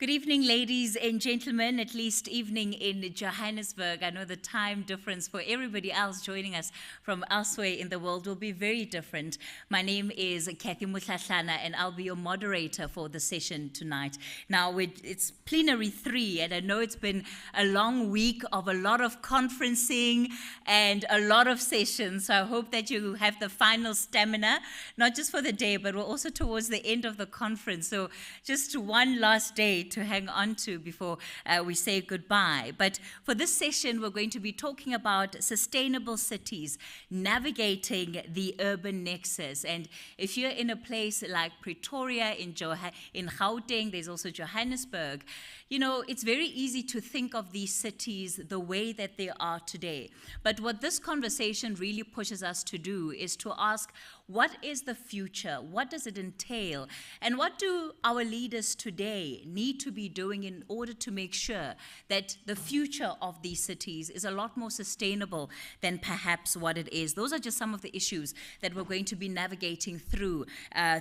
Good evening, ladies and gentlemen, at least evening in Johannesburg. I know the time difference for everybody else joining us from elsewhere in the world will be very different. My name is Kathy Mutlahlana, and I'll be your moderator for the session tonight. Now, it's Plenary 3, and I know it's been a long week of a lot of conferencing and a lot of sessions, so I hope that you have the final stamina, not just for the day, but we're also towards the end of the conference. So just one last day to hang on to before we say goodbye. But for this session, we're going to be talking about sustainable cities, navigating the urban nexus. And if you're in a place like Pretoria, in Gauteng, there's also Johannesburg, you know, it's very easy to think of these cities the way that they are today. But what this conversation really pushes us to do is to ask, what is the future? What does it entail? And what do our leaders today need to be doing in order to make sure that the future of these cities is a lot more sustainable than perhaps what it is? Those are just some of the issues that we're going to be navigating through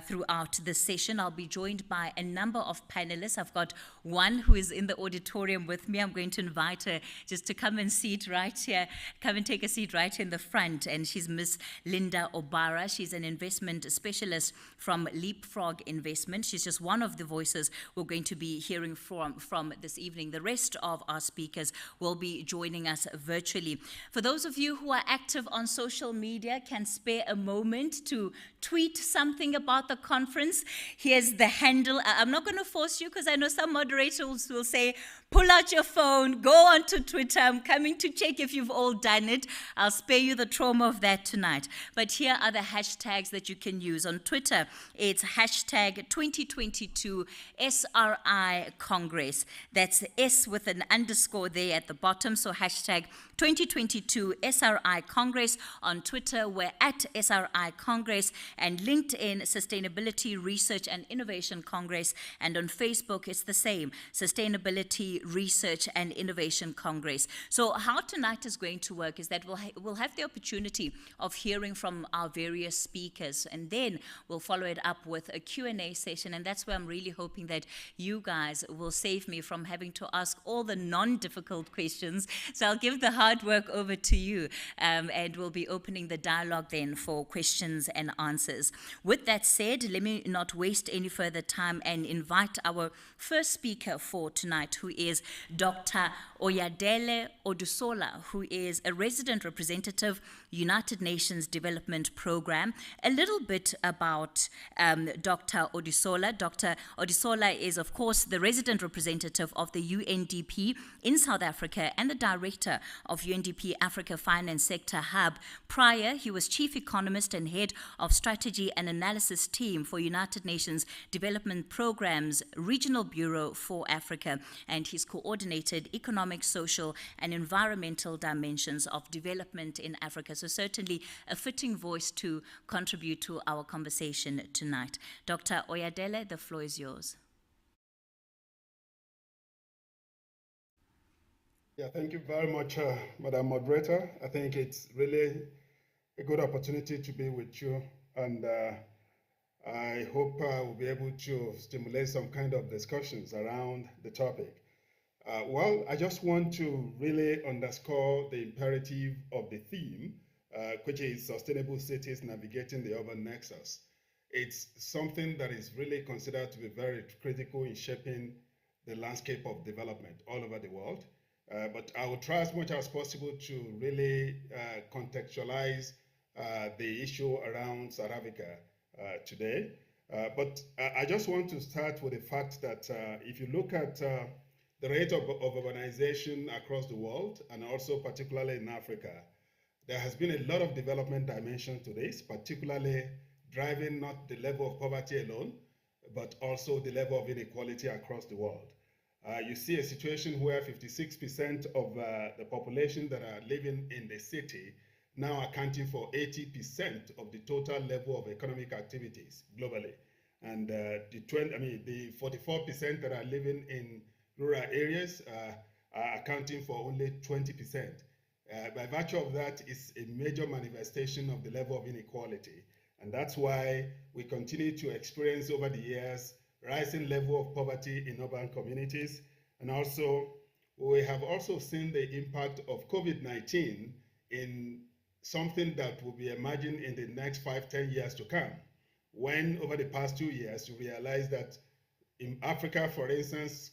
throughout this session. I'll be joined by a number of panelists. I've got one who is in the auditorium with me. I'm going to invite her just to come and sit right here, come and take a seat right in the front. And she's Miss Linda Obara. She's an investment specialist from Leapfrog Investment. She's just one of the voices we're going to be hearing from this evening. The rest of our speakers will be joining us virtually. For those of you who are active on social media, can spare a moment to tweet something about the conference. Here's the handle. I'm not going to force you because I know some moderators will say, pull out your phone, go onto Twitter. I'm coming to check if you've all done it. I'll spare you the trauma of that tonight. But here are the hashtags that you can use. On Twitter, it's hashtag 2022 SRI Congress. That's S with an underscore there at the bottom. So hashtag 2022 SRI Congress. On Twitter, we're at SRI Congress, and LinkedIn, Sustainability Research and Innovation Congress. And on Facebook, it's the same, Sustainability Research and Innovation Congress. So how tonight is going to work is that we'll have the opportunity of hearing from our various speakers, and then we'll follow it up with a Q&A session, and that's where I'm really hoping that you guys will save me from having to ask all the non-difficult questions. So I'll give the hard work over to you, and we'll be opening the dialogue then for questions and answers. With that said, let me not waste any further time and invite our first speaker for tonight, who is Dr. Oyadele Odusola, who is a resident representative, United Nations Development Program. A little bit about Dr. Odusola. Dr. Odusola is, of course, the resident representative of the UNDP in South Africa and the director of UNDP Africa Finance Sector Hub. Prior, he was chief economist and head of strategy and analysis team for United Nations Development Program's Regional Bureau for Africa, and he's coordinated economic, social, and environmental dimensions of development in Africa. So certainly a fitting voice to contribute to our conversation tonight. Dr. Oyadele, the floor is yours. Yeah, thank you very much, Madam Moderator. I think it's really a good opportunity to be with you, and I hope we'll be able to stimulate some kind of discussions around the topic. Well, I just want to really underscore the imperative of the theme, which is sustainable cities navigating the urban nexus. It's something that is really considered to be very critical in shaping the landscape of development all over the world. But I will try as much as possible to really contextualize the issue around South Africa today. But I just want to start with the fact that if you look at the rate of urbanization across the world, and also particularly in Africa, there has been a lot of development dimension to this, particularly driving not the level of poverty alone, but also the level of inequality across the world. You see a situation where 56% of the population that are living in the city now accounting for 80% of the total level of economic activities globally. And the 44% that are living in rural areas are accounting for only 20%. By virtue of that, it's a major manifestation of the level of inequality. And that's why we continue to experience over the years rising level of poverty in urban communities. And also, we have also seen the impact of COVID-19 in something that will be emerging in the next 5-10 years to come. When over the past 2 years, you realize that in Africa, for instance,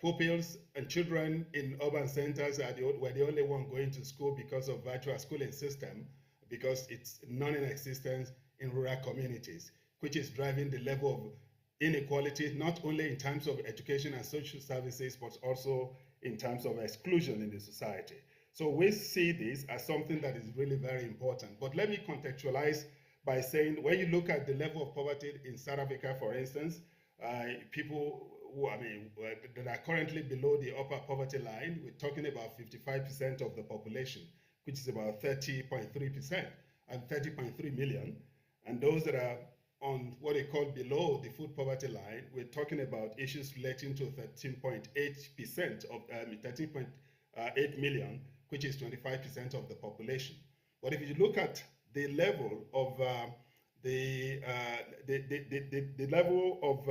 pupils and children in urban centers were the only one going to school because of virtual schooling system, because it's non-existent in rural communities, which is driving the level of inequality, not only in terms of education and social services, but also in terms of exclusion in the society. So we see this as something that is really very important. But let me contextualize by saying, when you look at the level of poverty in South Africa, for instance, people who, that are currently below the upper poverty line, we're talking about 55% of the population, which is about 30.3% and 30.3 million. And those that are on what they call below the food poverty line, we're talking about issues relating to 13.8% of 13.8 million, which is 25% of the population. But if you look at the level of the level of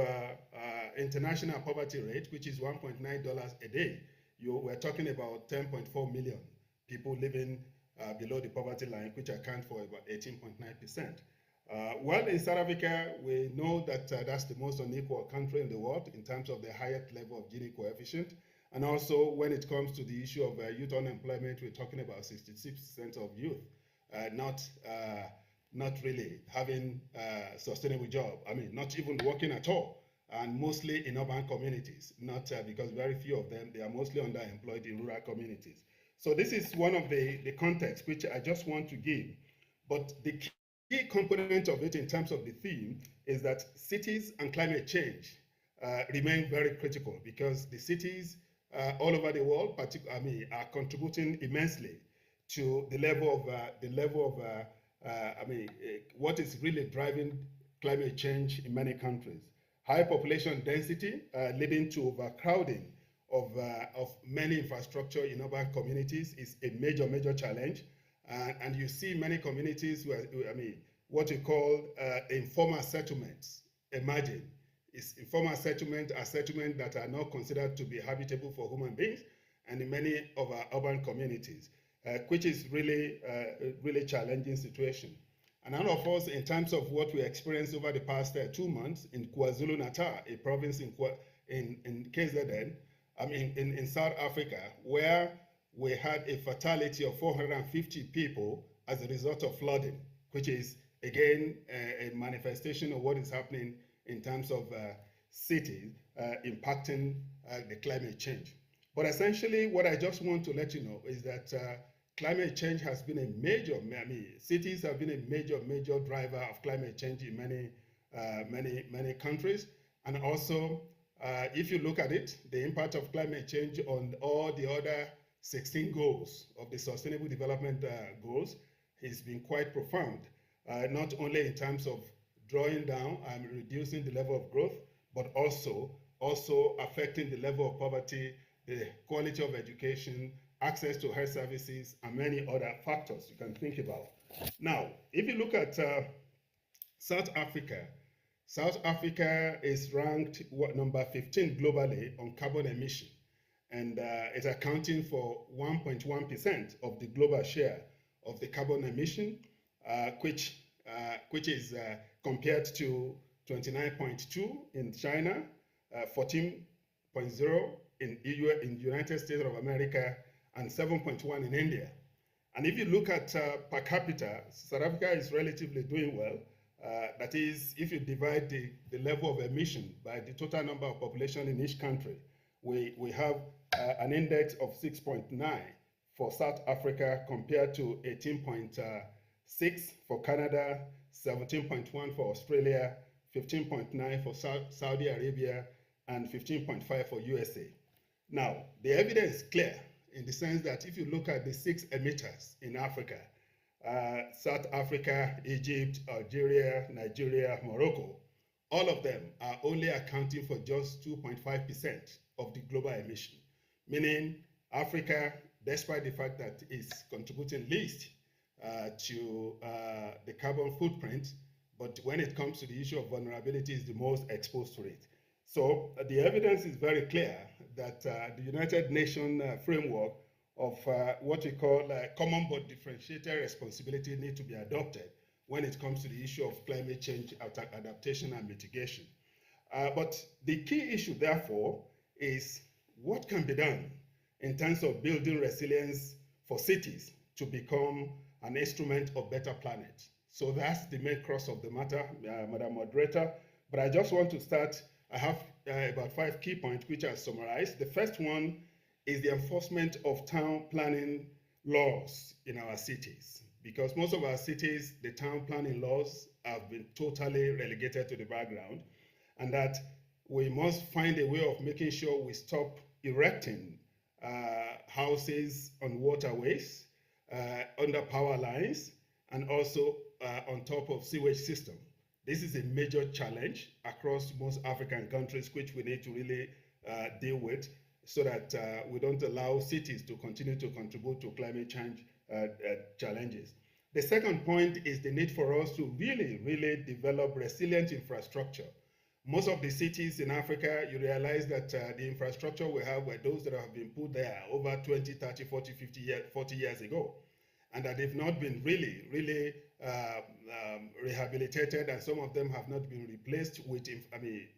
international poverty rate, which is $1.9 a day, we're talking about 10.4 million people living below the poverty line, which account for about 18.9%. Well, in South Africa, we know that that's the most unequal country in the world in terms of the highest level of Gini coefficient. And also, when it comes to the issue of youth unemployment, we're talking about 66% of youth not really having a sustainable job. Not even working at all, and mostly in urban communities, not because very few of them, they are mostly underemployed in rural communities. So this is one of the context which I just want to give. But the key component of it in terms of the theme is that cities and climate change remain very critical, because the cities all over the world, are contributing immensely to the level of what is really driving climate change in many countries. High population density leading to overcrowding of many infrastructure in urban communities is a major challenge. And you see many communities where, what you call informal settlements emerging. Informal settlements are settlements that are not considered to be habitable for human beings, and in many of our urban communities, which is really really challenging situation. And all of us, in terms of what we experienced over the past 2 months in KwaZulu-Natal, a province in KZN, in South Africa, where we had a fatality of 450 people as a result of flooding, which is, again, a manifestation of what is happening in terms of cities impacting the climate change. But essentially, what I just want to let you know is that climate change has been a major, cities have been a major driver of climate change in many countries. And also, if you look at it, the impact of climate change on all the other 16 goals of the Sustainable Development Goals has been quite profound, not only in terms of drawing down and reducing the level of growth, but also affecting the level of poverty, the quality of education, access to health services, and many other factors you can think about. Now, if you look at South Africa is ranked number 15 globally on carbon emission, and it's accounting for 1.1% of the global share of the carbon emission, which is compared to 29.2 in China, 14.0 in United States of America, and 7.1 in India. And if you look at per capita, South Africa is relatively doing well. That is, if you divide the level of emission by the total number of population in each country, we have an index of 6.9 for South Africa compared to 18.6 for Canada, 17.1 for Australia, 15.9 for Saudi Arabia, and 15.5 for USA. Now, the evidence is clear in the sense that if you look at the 6 emitters in Africa, South Africa, Egypt, Algeria, Nigeria, Morocco, all of them are only accounting for just 2.5% of the global emission, meaning Africa, despite the fact that it's contributing least to the carbon footprint, but when it comes to the issue of vulnerability, is the most exposed to it. So the evidence is very clear that the United Nations framework of what we call common but differentiated responsibility need to be adopted when it comes to the issue of climate change adaptation and mitigation. But the key issue, therefore, is what can be done in terms of building resilience for cities to become an instrument of better planet. So that's the main crux of the matter, Madam Moderator. But I just want to start. I have about 5 key points which I summarized. The first one is the enforcement of town planning laws in our cities, because most of our cities, the town planning laws have been totally relegated to the background, and that we must find a way of making sure we stop erecting houses on waterways, under power lines, and also on top of sewage system. This is a major challenge across most African countries, which we need to really deal with, so that we don't allow cities to continue to contribute to climate change challenges. The second point is the need for us to really develop resilient infrastructure. Most of the cities in Africa, you realize that the infrastructure we have were those that have been put there over 20, 30, 40, 50 40 years ago, and that they've not been really rehabilitated, and some of them have not been replaced with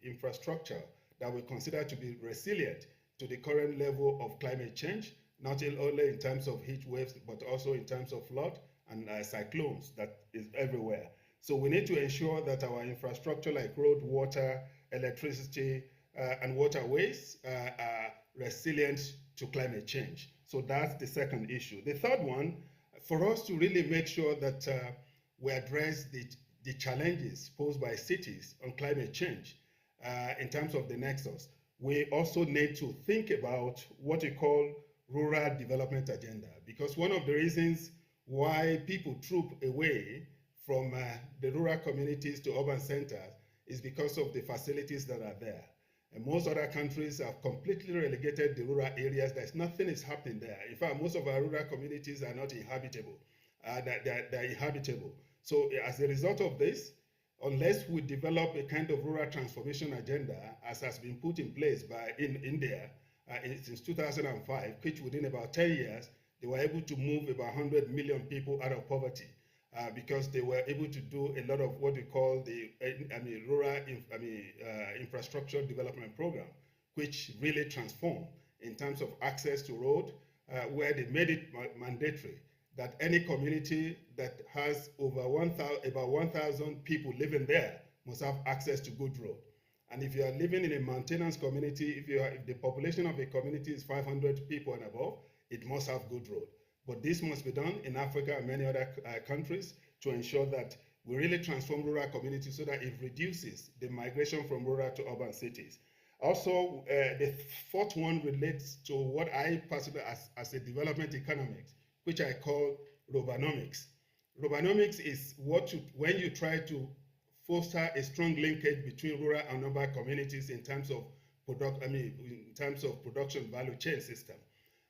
infrastructure that we consider to be resilient to the current level of climate change, not only in terms of heat waves, but also in terms of flood and cyclones that is everywhere. So we need to ensure that our infrastructure like road, water, electricity, and waterways are resilient to climate change. So that's the second issue. The third one, for us to really make sure that we address the challenges posed by cities on climate change in terms of the Nexus, we also need to think about what we call rural development agenda, because one of the reasons why people troop away from the rural communities to urban centers is because of the facilities that are there. And most other countries have completely relegated the rural areas. Nothing is happening there. In fact, most of our rural communities are not inhabitable. They're inhabitable. So as a result of this, unless we develop a kind of rural transformation agenda, as has been put in place in India since 2005, which within about 10 years, they were able to move about 100 million people out of poverty because they were able to do a lot of what we call the rural infrastructure development program, which really transformed in terms of access to road, where they made it mandatory that any community that has over 1,000 people living there must have access to good road. And if you are living in a maintenance community, if the population of a community is 500 people and above, it must have good road. But this must be done in Africa and many other countries to ensure that we really transform rural communities so that it reduces the migration from rural to urban cities. Also, the fourth one relates to what I personally as a development economics, which I call Robanomics. Robanomics is when you try to foster a strong linkage between rural and urban communities in terms of production value chain system.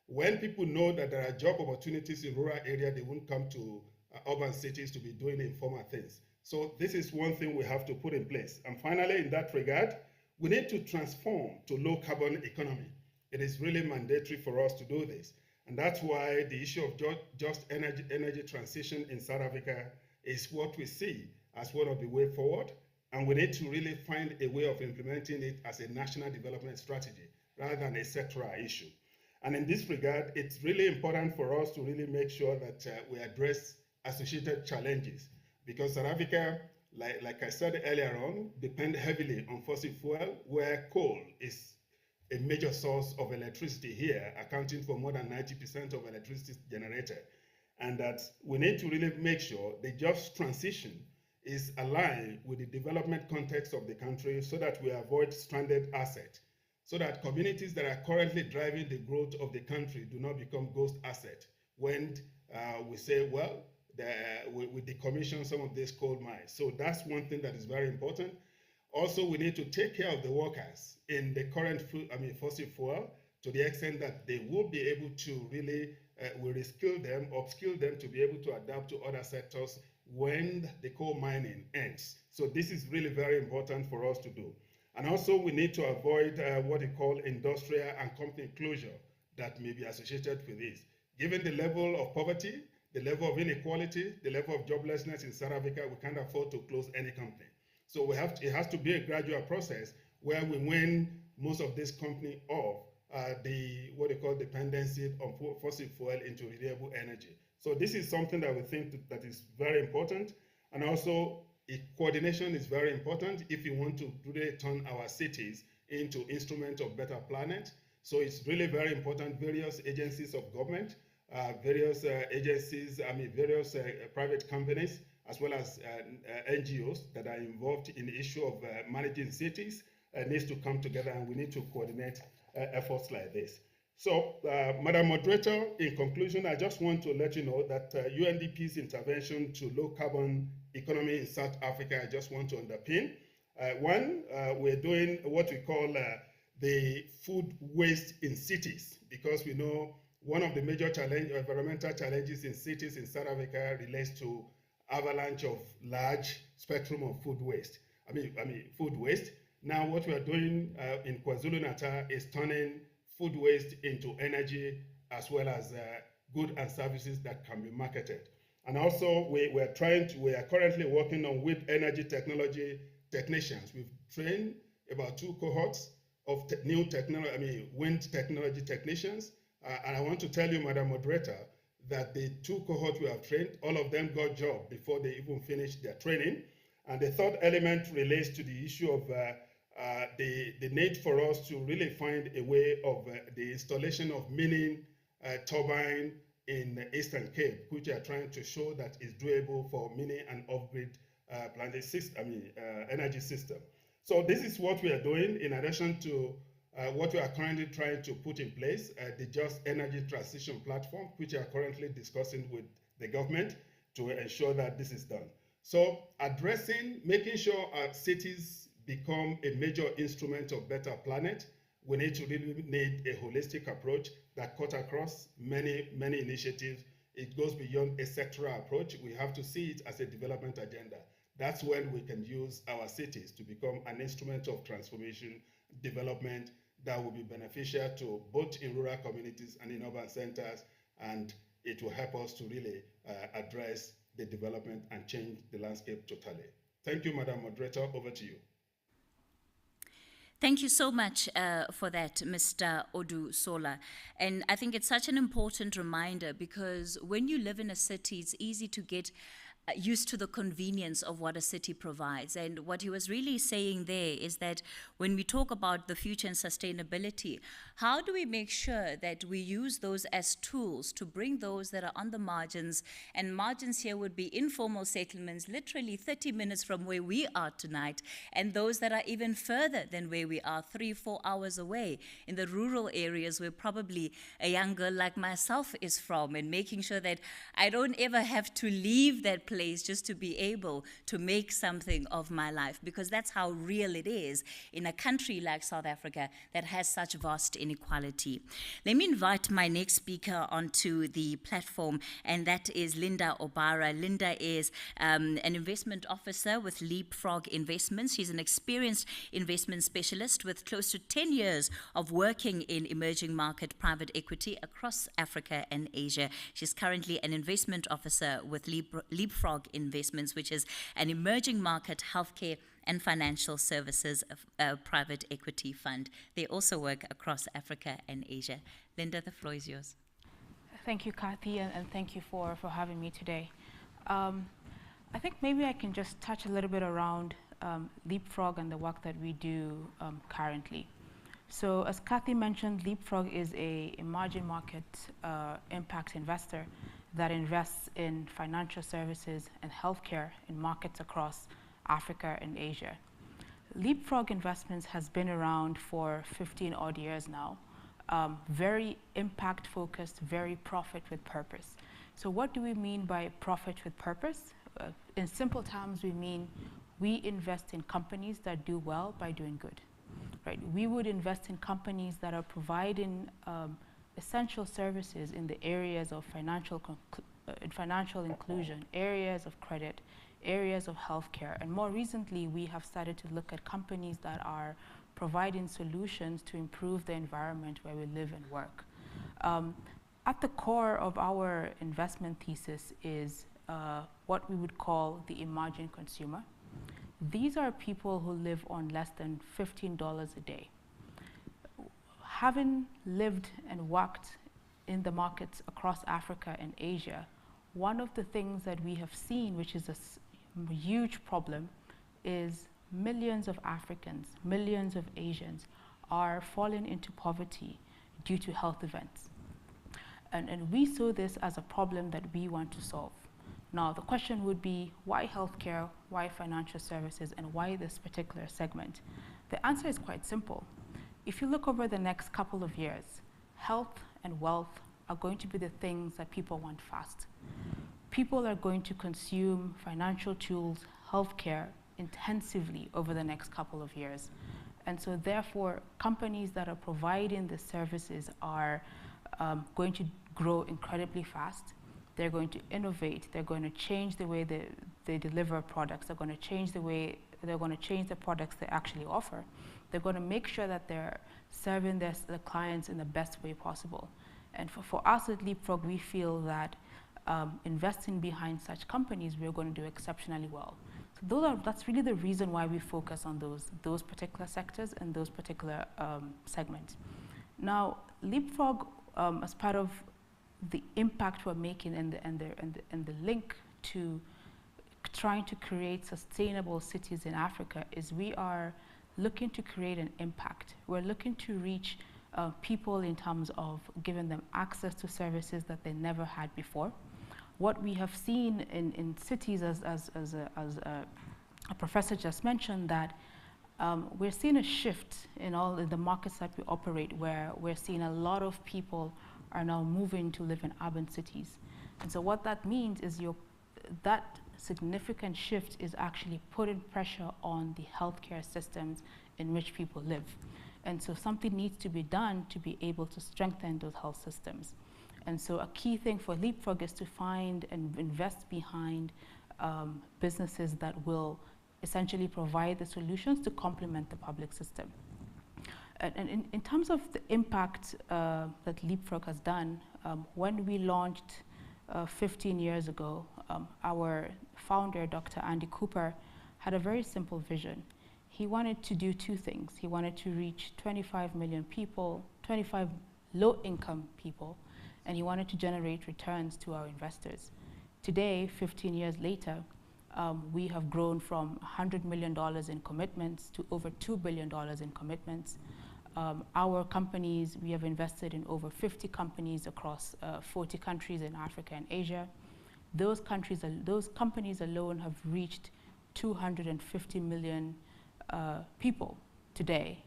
When people know that there are job opportunities in rural area, they won't come to urban cities to be doing informal things. So this is one thing we have to put in place. And finally, in that regard, we need to transform to low carbon economy. It is really mandatory for us to do this. And that's why the issue of just energy transition in South Africa is what we see as one of the way forward. And we need to really find a way of implementing it as a national development strategy rather than a sectoral issue. And in this regard, it's really important for us to really make sure that we address associated challenges, because South Africa, like I said earlier on, depend heavily on fossil fuel, where coal is a major source of electricity here, accounting for more than 90% of electricity generated. And that we need to really make sure the just transition is aligned with the development context of the country so that we avoid stranded assets, so that communities that are currently driving the growth of the country do not become ghost assets when we say, well, we decommission some of these coal mines. So that's one thing that is very important. Also, we need to take care of the workers in the current fossil fuel to the extent that they will be able to really we reskill them, upskill them to be able to adapt to other sectors when the coal mining ends. So this is really very important for us to do. And also we need to avoid what we call industrial and company closure that may be associated with this. Given the level of poverty, the level of inequality, the level of joblessness in South Africa, we can't afford to close any company. So it has to be a gradual process where we win most of this company off what they call dependency on fossil fuel into renewable energy. So this is something that we think that is very important. And also coordination is very important if you want to really turn our cities into instruments of better planet. So it's really very important, various agencies of government, various private companies, as well as NGOs that are involved in the issue of managing cities needs to come together, and we need to coordinate efforts like this. So, Madam Moderator, in conclusion, I just want to let you know that UNDP's intervention to low carbon economy in South Africa, I just want to underpin. One, we're doing what we call the food waste in cities, because we know one of the major environmental challenges in cities in South Africa relates to avalanche of large spectrum of food waste. Food waste. Now, what we are doing in KwaZulu-Natal is turning food waste into energy, as well as goods and services that can be marketed. And also, we are currently working on wind energy technology technicians. We've trained about 2 cohorts of wind technology technicians. And I want to tell you, Madam Moderator, that the 2 cohorts we have trained, all of them got jobs before they even finished their training. And the third element relates to the issue of the need for us to really find a way of the installation of mini turbine in the Eastern Cape, which are trying to show that is doable for mini and off-grid energy system. So this is what we are doing in addition to what we are currently trying to put in place, the Just Energy Transition Platform, which we are currently discussing with the government to ensure that this is done. So making sure our cities become a major instrument of better planet, we need to really need a holistic approach that cuts across many initiatives. It goes beyond a sectoral approach. We have to see it as a development agenda. That's when we can use our cities to become an instrument of transformation, development that will be beneficial to both in rural communities and in urban centers, and it will help us to really address the development and change the landscape totally. Thank you, Madam Moderator. Over to you. Thank you so much for that, Mr. Odusola. And I think it's such an important reminder, because when you live in a city, it's easy to get used to the convenience of what a city provides. And what he was really saying there is that when we talk about the future and sustainability, how do we make sure that we use those as tools to bring those that are on the margins, and margins here would be informal settlements, literally 30 minutes from where we are tonight, and those that are even further than where we are, 3-4 hours away, in the rural areas where probably a young girl like myself is from, and making sure that I don't ever have to leave that place just to be able to make something of my life, because that's how real it is in a country like South Africa that has such vast inequality. Let me invite my next speaker onto the platform, and that is Linda Obara. Linda is an investment officer with Leapfrog Investments. She's an experienced investment specialist with close to 10 years of working in emerging market private equity across Africa and Asia. She's currently an investment officer with Leapfrog Investments, which is an emerging market healthcare and financial services private equity fund. They also work across Africa and Asia. Linda, the floor is yours. Thank you, Kathy, and thank you for having me today. I think maybe I can just touch a little bit around Leapfrog and the work that we do currently. So as Kathy mentioned, Leapfrog is a emerging market impact investor that invests in financial services and healthcare in markets across Africa and Asia. Leapfrog Investments has been around for 15 odd years now. Very impact focused, very profit with purpose. So what do we mean by profit with purpose? In simple terms, we mean we invest in companies that do well by doing good. Right? We would invest in companies that are providing essential services in the areas of financial inclusion, areas of credit, areas of healthcare. And more recently, we have started to look at companies that are providing solutions to improve the environment where we live and work. At the core of our investment thesis is what we would call the emerging consumer. These are people who live on less than $15 a day. Having lived and worked in the markets across Africa and Asia, one of the things that we have seen, which is a huge problem, is millions of Africans, millions of Asians are falling into poverty due to health events. And we saw this as a problem that we want to solve. Now, the question would be, why healthcare, why financial services, and why this particular segment? The answer is quite simple. If you look over the next couple of years, health and wealth are going to be the things that people want fast. People are going to consume financial tools, healthcare, intensively over the next couple of years. And so therefore, companies that are providing the services are going to grow incredibly fast. They're going to innovate. They're going to change the way they deliver products. They're going to change the products they actually offer. They're going to make sure that they're serving the clients in the best way possible. And for us at Leapfrog, we feel that investing behind such companies, we're going to do exceptionally well. So that's really the reason why we focus on those particular sectors and those particular segments. Now, Leapfrog, as part of the impact we're making and the link to trying to create sustainable cities in Africa, is we are looking to create an impact. We're looking to reach people in terms of giving them access to services that they never had before. What we have seen in cities, as a professor just mentioned, that we're seeing a shift in all the markets that we operate, where we're seeing a lot of people are now moving to live in urban cities. And so what that means is that significant shift is actually putting pressure on the healthcare systems in which people live. And so something needs to be done to be able to strengthen those health systems. And so a key thing for Leapfrog is to find and invest behind businesses that will essentially provide the solutions to complement the public system. And in terms of the impact that Leapfrog has done, when we launched 15 years ago, our founder, Dr. Andy Cooper, had a very simple vision. He wanted to do two things. He wanted to reach 25 million people, 25 low-income people, and he wanted to generate returns to our investors. Today, 15 years later, we have grown from $100 million in commitments to over $2 billion in commitments. Our companies, we have invested in over 50 companies across 40 countries in Africa and Asia. Those companies alone have reached 250 million people today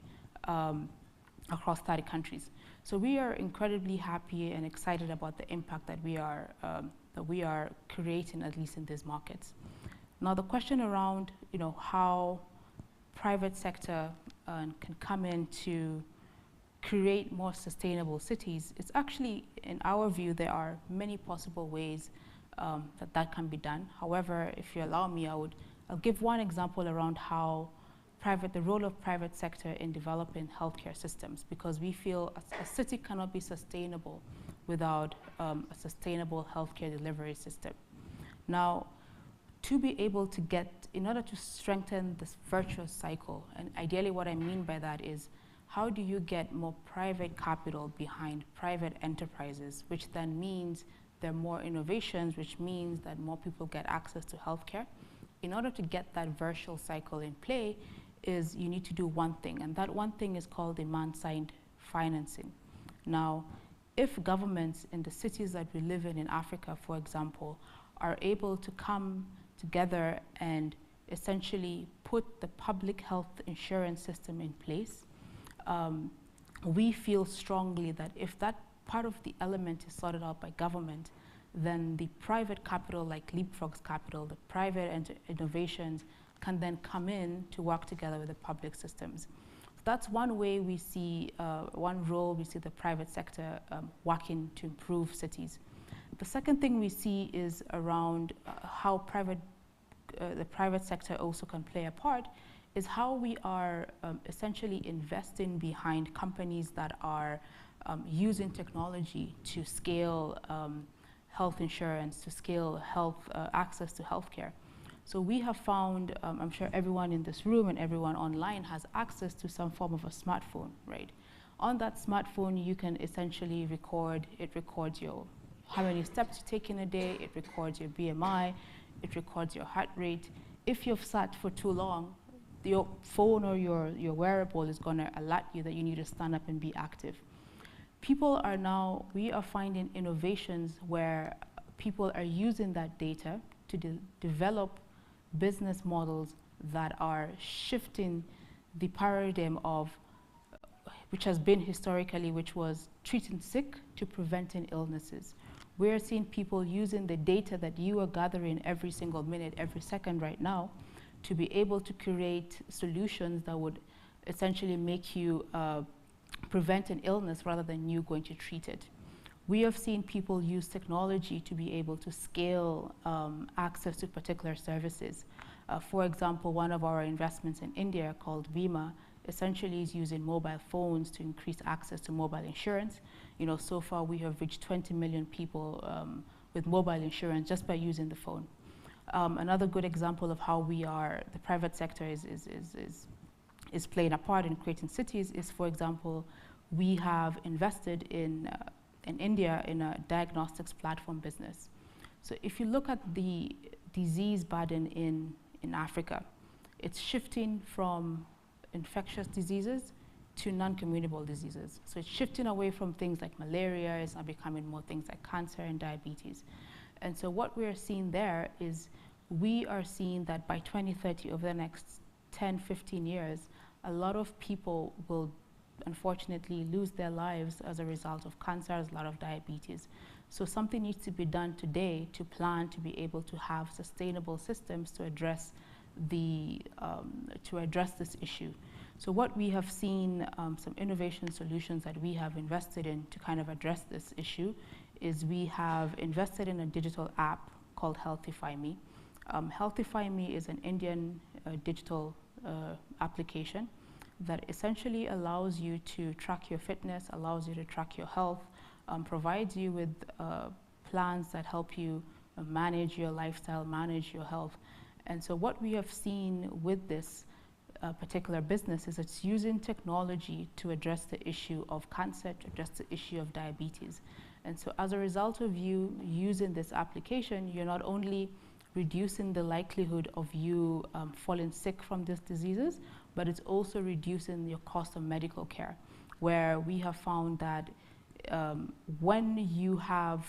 across 30 countries. So we are incredibly happy and excited about the impact that we are creating, at least in these markets. Now, the question around, how private sector can come in to create more sustainable cities, it's actually, in our view, there are many possible ways that can be done. However, if you allow me, I'll give one example around how the role of private sector in developing healthcare systems, because we feel a city cannot be sustainable without a sustainable healthcare delivery system. Now, to be able to in order to strengthen this virtuous cycle, and ideally what I mean by that is, how do you get more private capital behind private enterprises, which then means there are more innovations, which means that more people get access to healthcare. In order to get that virtual cycle in play, is you need to do one thing, and that one thing is called demand-side financing. Now, if governments in the cities that we live in Africa, for example, are able to come together and essentially put the public health insurance system in place, we feel strongly that if that part of the element is sorted out by government, then the private capital, like Leapfrog's capital, the private innovations, can then come in to work together with the public systems. that's one way we see, one role we see the private sector working to improve cities. The second thing we see is around how the private sector also can play a part, is how we are essentially investing behind companies that are using technology to scale health insurance, to scale health access to healthcare. So we have found, I'm sure everyone in this room and everyone online has access to some form of a smartphone, right? On that smartphone, you can essentially record, it records how many steps you take in a day, it records your BMI, it records your heart rate. If you've sat for too long, your phone or your wearable is gonna alert you that you need to stand up and be active. We are finding innovations where people are using that data to develop business models that are shifting the paradigm of, which has been historically, which was treating sick to preventing illnesses. We're seeing people using the data that you are gathering every single minute, every second right now, to be able to create solutions that would essentially make you prevent an illness rather than you going to treat it. We have seen people use technology to be able to scale access to particular services. For example, one of our investments in India called Bima essentially is using mobile phones to increase access to mobile insurance. So far we have reached 20 million people with mobile insurance just by using the phone. Another good example of how the private sector is playing a part in creating cities is, for example, we have invested in India in a diagnostics platform business. So if you look at the disease burden in Africa, it's shifting from infectious diseases to non-communicable diseases. So it's shifting away from things like malaria, it's now becoming more things like cancer and diabetes. And so what we're seeing there is we are seeing that by 2030, over the next 10, 15 years, a lot of people will unfortunately lose their lives as a result of cancer, as a lot of diabetes. So something needs to be done today to plan to be able to have sustainable systems to address this issue. So what we have seen, some innovation solutions that we have invested in to kind of address this issue is we have invested in a digital app called Healthify Me. Healthify Me is an Indian digital application that essentially allows you to track your fitness, allows you to track your health, provides you with plans that help you manage your lifestyle, manage your health. And so what we have seen with this particular business is it's using technology to address the issue of cancer, to address the issue of diabetes. And so as a result of you using this application, you're not only reducing the likelihood of you falling sick from these diseases, but it's also reducing your cost of medical care, where we have found that when you have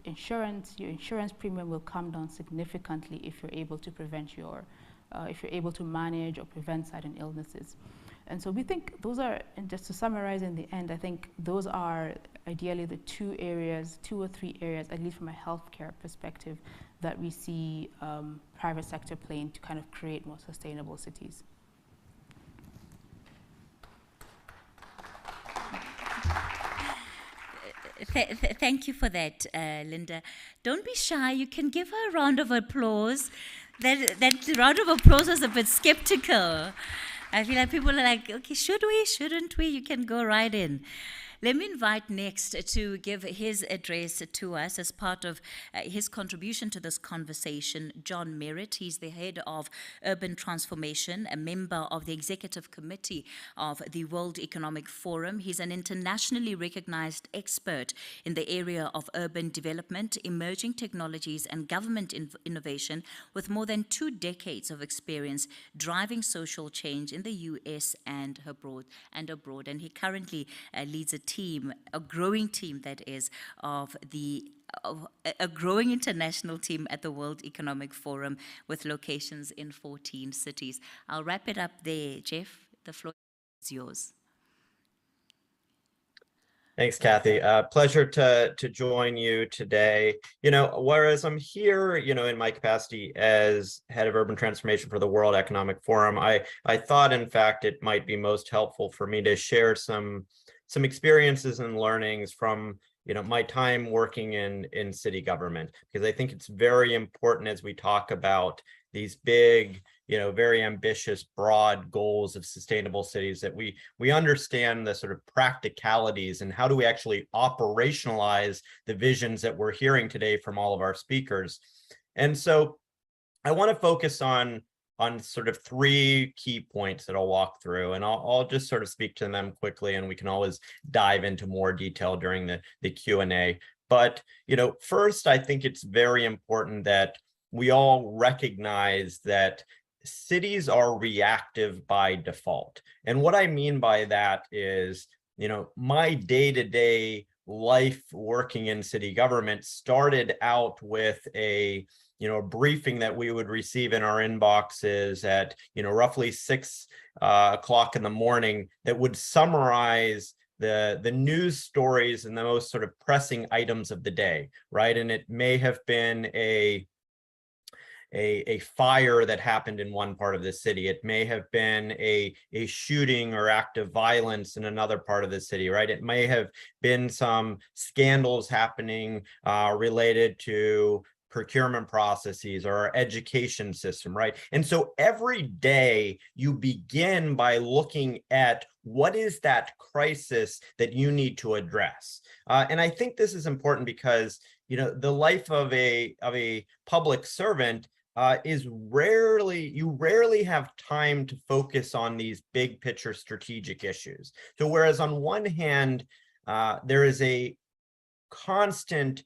insurance, your insurance premium will come down significantly if you're able to if you're able to manage or prevent certain illnesses. And so we think those are, and just to summarize in the end, I think those are ideally the two or three areas, at least from a healthcare perspective, that we see private sector playing to kind of create more sustainable cities. Thank you for that, Linda. Don't be shy. You can give her a round of applause. That round of applause was a bit skeptical. I feel like people are like, okay, should we, shouldn't we? You can go right in. Let me invite next to give his address to us as part of his contribution to this conversation, John Merritt. He's the head of urban transformation, a member of the executive committee of the World Economic Forum. He's an internationally recognized expert in the area of urban development, emerging technologies, and government innovation, with more than 2 decades of experience driving social change in the US and abroad. And he currently leads a growing team that is, a growing international team at the World Economic Forum with locations in 14 cities. I'll wrap it up there, Jeff. The floor is yours. Thanks, Kathy. Pleasure to join you today. Whereas I'm here, in my capacity as head of urban transformation for the World Economic Forum, I thought, in fact, it might be most helpful for me to share some experiences and learnings from my time working in city government, because I think it's very important as we talk about these big, very ambitious, broad goals of sustainable cities, that we understand the sort of practicalities and how do we actually operationalize the visions that we're hearing today from all of our speakers. And so I want to focus on sort of three key points that I'll walk through, and I'll just sort of speak to them quickly, and we can always dive into more detail during the Q&A. But, first, I think it's very important that we all recognize that cities are reactive by default. And what I mean by that is, my day-to-day life working in city government started out with a briefing that we would receive in our inboxes at, roughly 6 o'clock in the morning that would summarize the news stories and the most sort of pressing items of the day, right? And it may have been a fire that happened in one part of the city. It may have been a shooting or act of violence in another part of the city, right? It may have been some scandals happening related to procurement processes or our education system, right? And so every day you begin by looking at what is that crisis that you need to address. And I think this is important because, the life of a public servant is you rarely have time to focus on these big picture strategic issues. So whereas on one hand, there is a constant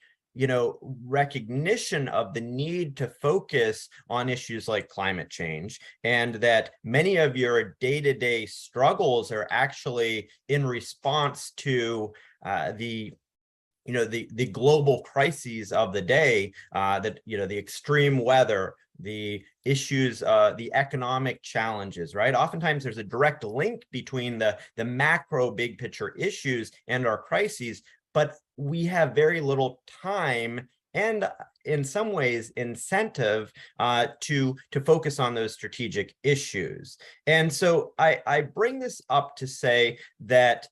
recognition of the need to focus on issues like climate change, and that many of your day-to-day struggles are actually in response to the global crises of the day, the extreme weather, the issues, the economic challenges, right? Oftentimes there's a direct link between the macro big picture issues and our crises, but we have very little time and in some ways incentive to focus on those strategic issues. And so I bring this up to say that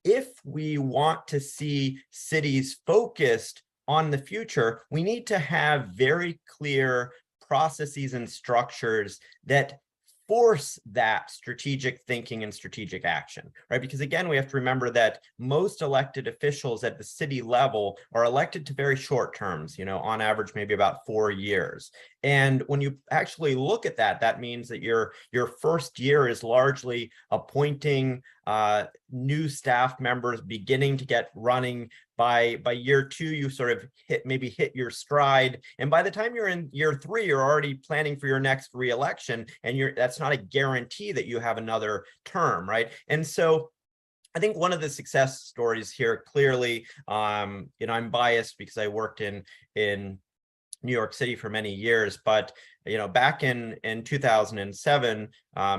if we want to see cities focused on the future, we need to have very clear processes and structures that force that strategic thinking and strategic action, right? Because again, we have to remember that most elected officials at the city level are elected to very short terms, on average, maybe about 4 years. And when you actually look at that, that means that your first year is largely appointing new staff members, beginning to get running. By year 2, you sort of hit your stride. And by the time you're in year 3, you're already planning for your next reelection. And that's not a guarantee that you have another term, right? And so I think one of the success stories here, clearly, I'm biased because I worked in New York City for many years, but back in 2007,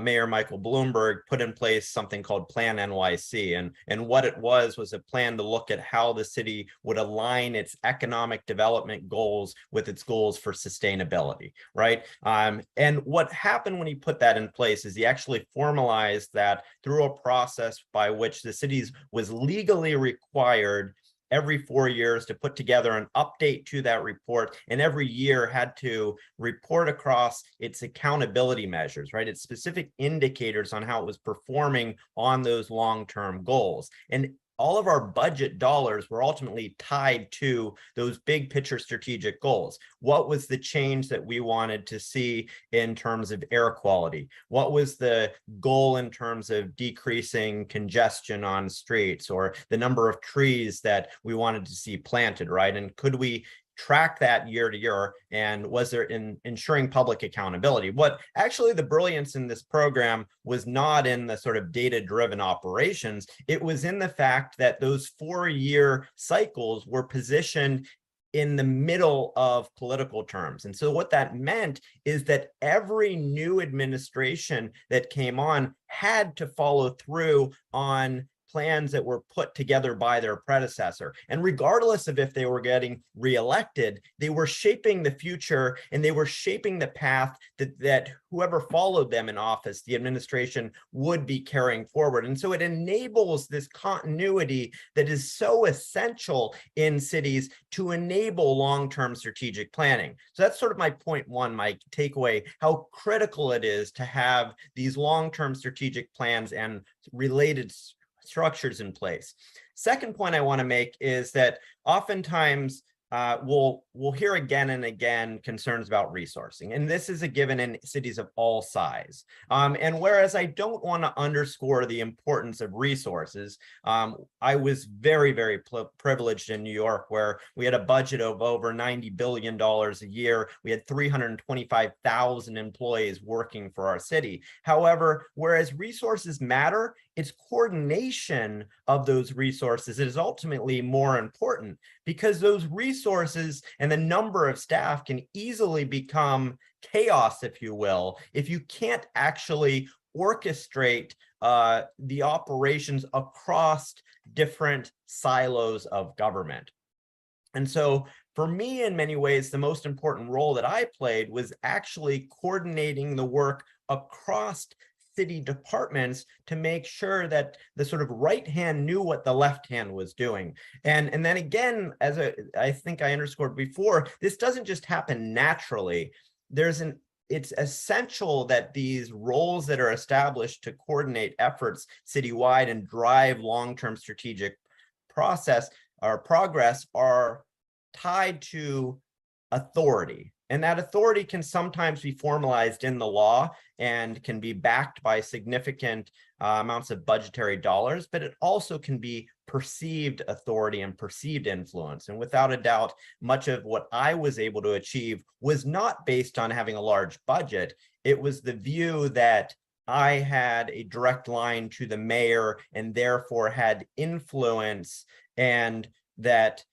Mayor Michael Bloomberg put in place something called Plan NYC, and what it was a plan to look at how the city would align its economic development goals with its goals for sustainability, right? And what happened when he put that in place is he actually formalized that through a process by which the cities was legally required every 4 years to put together an update to that report, and every year had to report across its accountability measures, right? Its specific indicators on how it was performing on those long-term goals. And all of our budget dollars were ultimately tied to those big picture strategic goals. What was the change that we wanted to see in terms of air quality? What was the goal in terms of decreasing congestion on streets, or the number of trees that we wanted to see planted, right? And could we track that year to year, and was there ensuring public accountability? What actually the brilliance in this program was not in the sort of data-driven operations, it was in the fact that those 4-year cycles were positioned in the middle of political terms. And so what that meant is that every new administration that came on had to follow through on plans that were put together by their predecessor. And regardless of if they were getting reelected, they were shaping the future and they were shaping the path that whoever followed them in office, the administration, would be carrying forward. And so it enables this continuity that is so essential in cities to enable long-term strategic planning. So that's sort of my point one, my takeaway, how critical it is to have these long-term strategic plans and related structures in place. Second point I want to make is that oftentimes we'll hear again and again concerns about resourcing, and this is a given in cities of all size. And whereas I don't want to underscore the importance of resources, I was very, very privileged in New York, where we had a budget of over $90 billion a year. We had 325,000 employees working for our city. However, whereas resources matter, it's coordination of those resources that is ultimately more important, because those resources and the number of staff can easily become chaos, if you will, if you can't actually orchestrate the operations across different silos of government. And so for me, in many ways, the most important role that I played was actually coordinating the work across city departments to make sure that the sort of right hand knew what the left hand was doing. And then again, as I think I underscored before, this doesn't just happen naturally. It's essential that these roles that are established to coordinate efforts citywide and drive long-term strategic progress are tied to authority. And that authority can sometimes be formalized in the law and can be backed by significant amounts of budgetary dollars, but it also can be perceived authority and perceived influence. And without a doubt, much of what I was able to achieve was not based on having a large budget. It was the view that I had a direct line to the mayor and therefore had influence, and that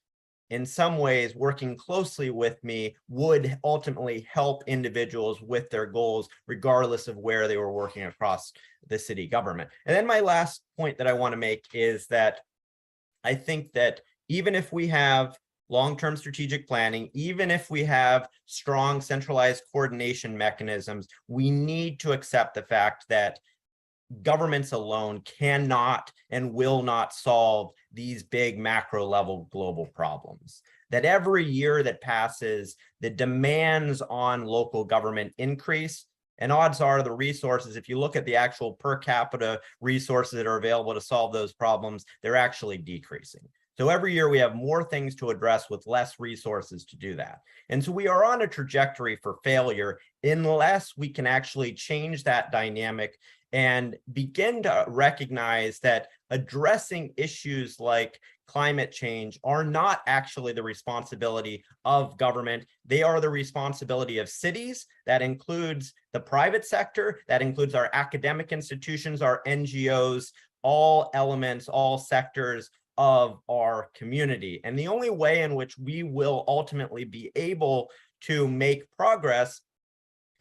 in some ways, working closely with me would ultimately help individuals with their goals, regardless of where they were working across the city government. And then my last point that I want to make is that I think that even if we have long-term strategic planning, even if we have strong centralized coordination mechanisms, we need to accept the fact that governments alone cannot and will not solve these big macro level global problems. That every year that passes, the demands on local government increase, and odds are the resources, if you look at the actual per capita resources that are available to solve those problems, they're actually decreasing. So every year we have more things to address with less resources to do that. And so we are on a trajectory for failure unless we can actually change that dynamic and begin to recognize that addressing issues like climate change are not actually the responsibility of government. They are the responsibility of cities. That includes the private sector, that includes our academic institutions, our NGOs, all elements, all sectors of our community. And the only way in which we will ultimately be able to make progress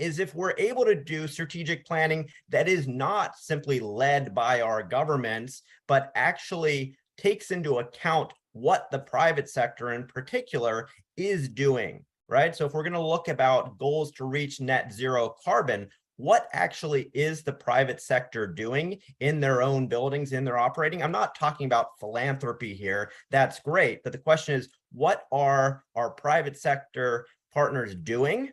is if we're able to do strategic planning that is not simply led by our governments, but actually takes into account what the private sector in particular is doing, right? So if we're going to look about goals to reach net zero carbon, what actually is the private sector doing in their own buildings, in their operating? I'm not talking about philanthropy here. That's great. But the question is, what are our private sector partners doing?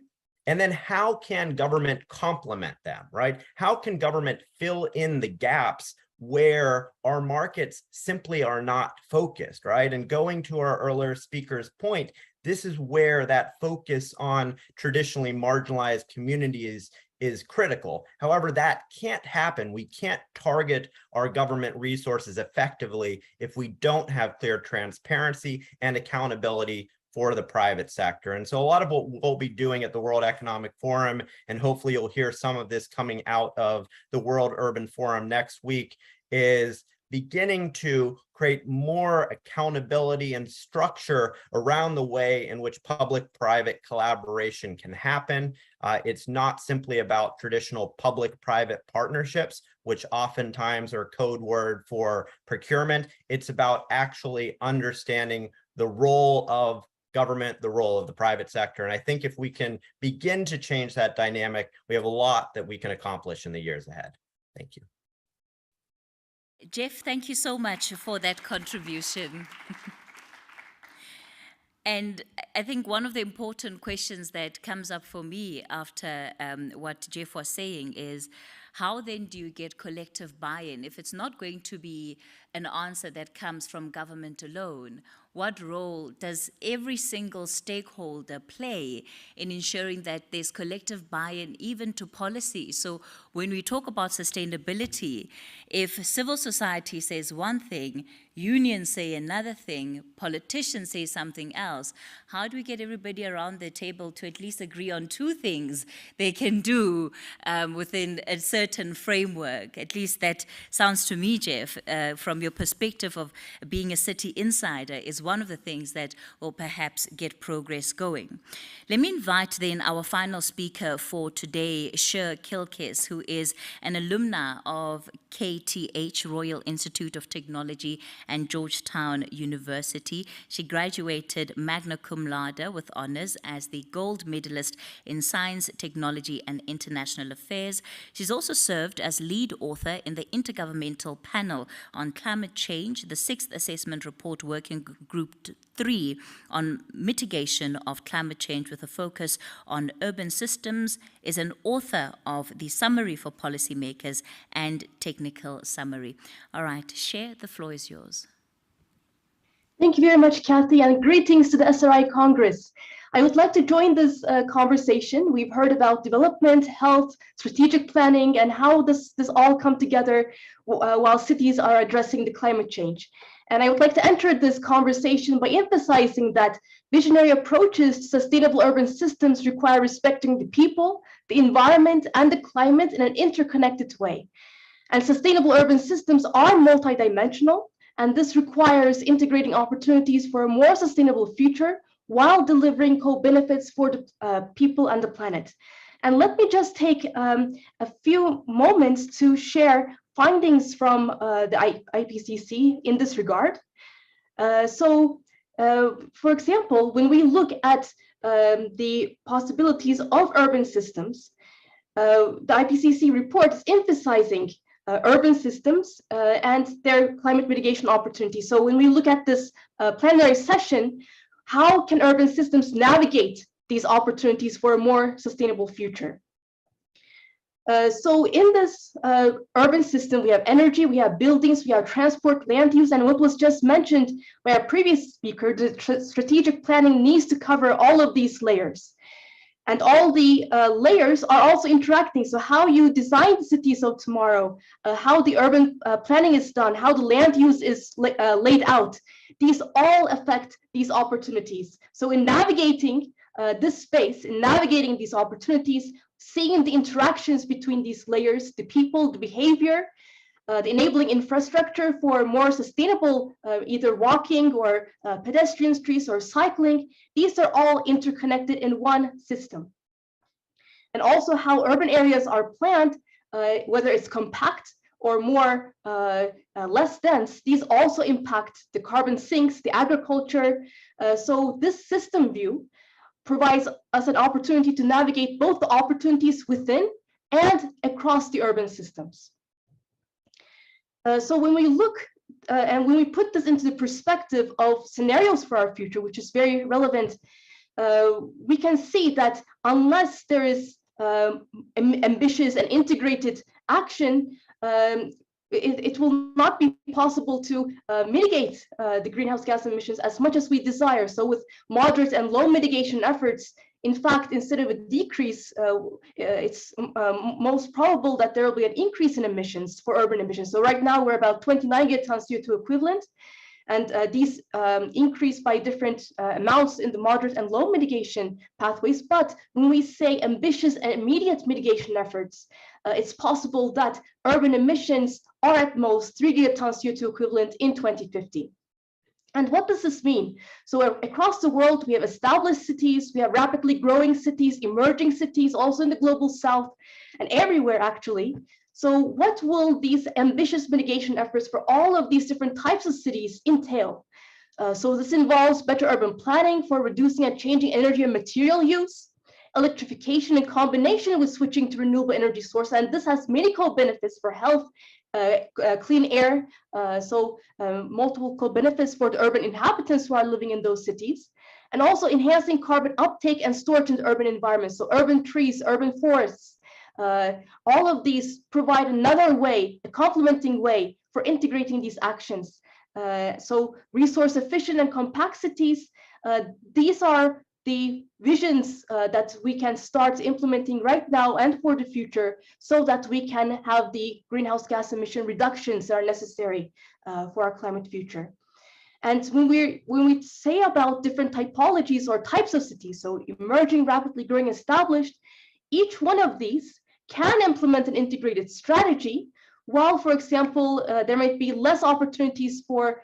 And then how can government complement them, right? How can government fill in the gaps where our markets simply are not focused, right? And going to our earlier speaker's point, this is where that focus on traditionally marginalized communities is critical. However, that can't happen. We can't target our government resources effectively if we don't have clear transparency and accountability for the private sector. And so a lot of what we'll be doing at the World Economic Forum, and hopefully you'll hear some of this coming out of the World Urban Forum next week, is beginning to create more accountability and structure around the way in which public-private collaboration can happen. It's not simply about traditional public-private partnerships. which oftentimes are code word for procurement. It's about actually understanding the role of government, the role of the private sector. And I think if we can begin to change that dynamic, we have a lot that we can accomplish in the years ahead. Thank you. Jeff, thank you so much for that contribution. And I think one of the important questions that comes up for me after what Jeff was saying is, how then do you get collective buy-in? If it's not going to be an answer that comes from government alone, what role does every single stakeholder play in ensuring that there's collective buy-in even to policy? So when we talk about sustainability, if civil society says one thing, unions say another thing, politicians say something else, how do we get everybody around the table to at least agree on two things they can do within a certain framework? At least that sounds to me, Jeff, from your perspective of being a city insider, is one of the things that will perhaps get progress going. Let me invite then our final speaker for today, Sher Kilkis, who is an alumna of KTH, Royal Institute of Technology, and Georgetown University. She graduated magna cum laude with honors as the gold medalist in Science, Technology, and International Affairs. She's also served as lead author in the Intergovernmental Panel on Climate Change, the 6th Assessment Report Working Group 3 on mitigation of climate change with a focus on urban systems, is an author of the Summary for Policymakers and Technical Summary. All right, Cher, the floor is yours. Thank you very much, Kathy, and greetings to the SRI Congress. I would like to join this conversation. We've heard about development, health, strategic planning, and how this all come together while cities are addressing the climate change. And I would like to enter this conversation by emphasizing that visionary approaches to sustainable urban systems require respecting the people, the environment, and the climate in an interconnected way. And sustainable urban systems are multidimensional, and this requires integrating opportunities for a more sustainable future while delivering co-benefits for the people and the planet. And let me just take a few moments to share findings from the IPCC in this regard. For example, when we look at the possibilities of urban systems, the IPCC report is emphasizing urban systems and their climate mitigation opportunities. So when we look at this plenary session, how can urban systems navigate these opportunities for a more sustainable future? So in this urban system, we have energy, we have buildings, we have transport, land use, and what was just mentioned by our previous speaker, the strategic planning needs to cover all of these layers. And all the layers are also interacting. So how you design the cities of tomorrow, how the urban planning is done, how the land use is laid out, these all affect these opportunities. So in navigating this space, in navigating these opportunities, seeing the interactions between these layers, the people, the behavior, the enabling infrastructure for more sustainable either walking or pedestrian streets or cycling, these are all interconnected in one system. And also how urban areas are planned, whether it's compact or more less dense, these also impact the carbon sinks, the agriculture. So this system view provides us an opportunity to navigate both the opportunities within and across the urban systems. So when we look and when we put this into the perspective of scenarios for our future, which is very relevant, we can see that unless there is ambitious and integrated action, it will not be possible to mitigate the greenhouse gas emissions as much as we desire. So with moderate and low mitigation efforts, in fact, instead of a decrease, it's most probable that there will be an increase in emissions for urban emissions. So right now we're about 29 gigatons CO2 equivalent, and these increase by different amounts in the moderate and low mitigation pathways. But when we say ambitious and immediate mitigation efforts, it's possible that urban emissions are at most 3 gigatons CO2 equivalent in 2050. And what does this mean? So across the world, we have established cities, we have rapidly growing cities, emerging cities, also in the global south, and everywhere actually. So what will these ambitious mitigation efforts for all of these different types of cities entail? So this involves better urban planning for reducing and changing energy and material use, electrification in combination with switching to renewable energy sources, and this has many co-benefits for health, clean air, multiple co-benefits for the urban inhabitants who are living in those cities, and also enhancing carbon uptake and storage in the urban environment. So urban trees, urban forests, all of these provide another way, a complementing way for integrating these actions. So resource efficient and compact cities, these are the visions that we can start implementing right now and for the future, so that we can have the greenhouse gas emission reductions that are necessary for our climate future. And when we say about different typologies or types of cities, so emerging, rapidly growing, established, each one of these can implement an integrated strategy, while, for example, there might be less opportunities for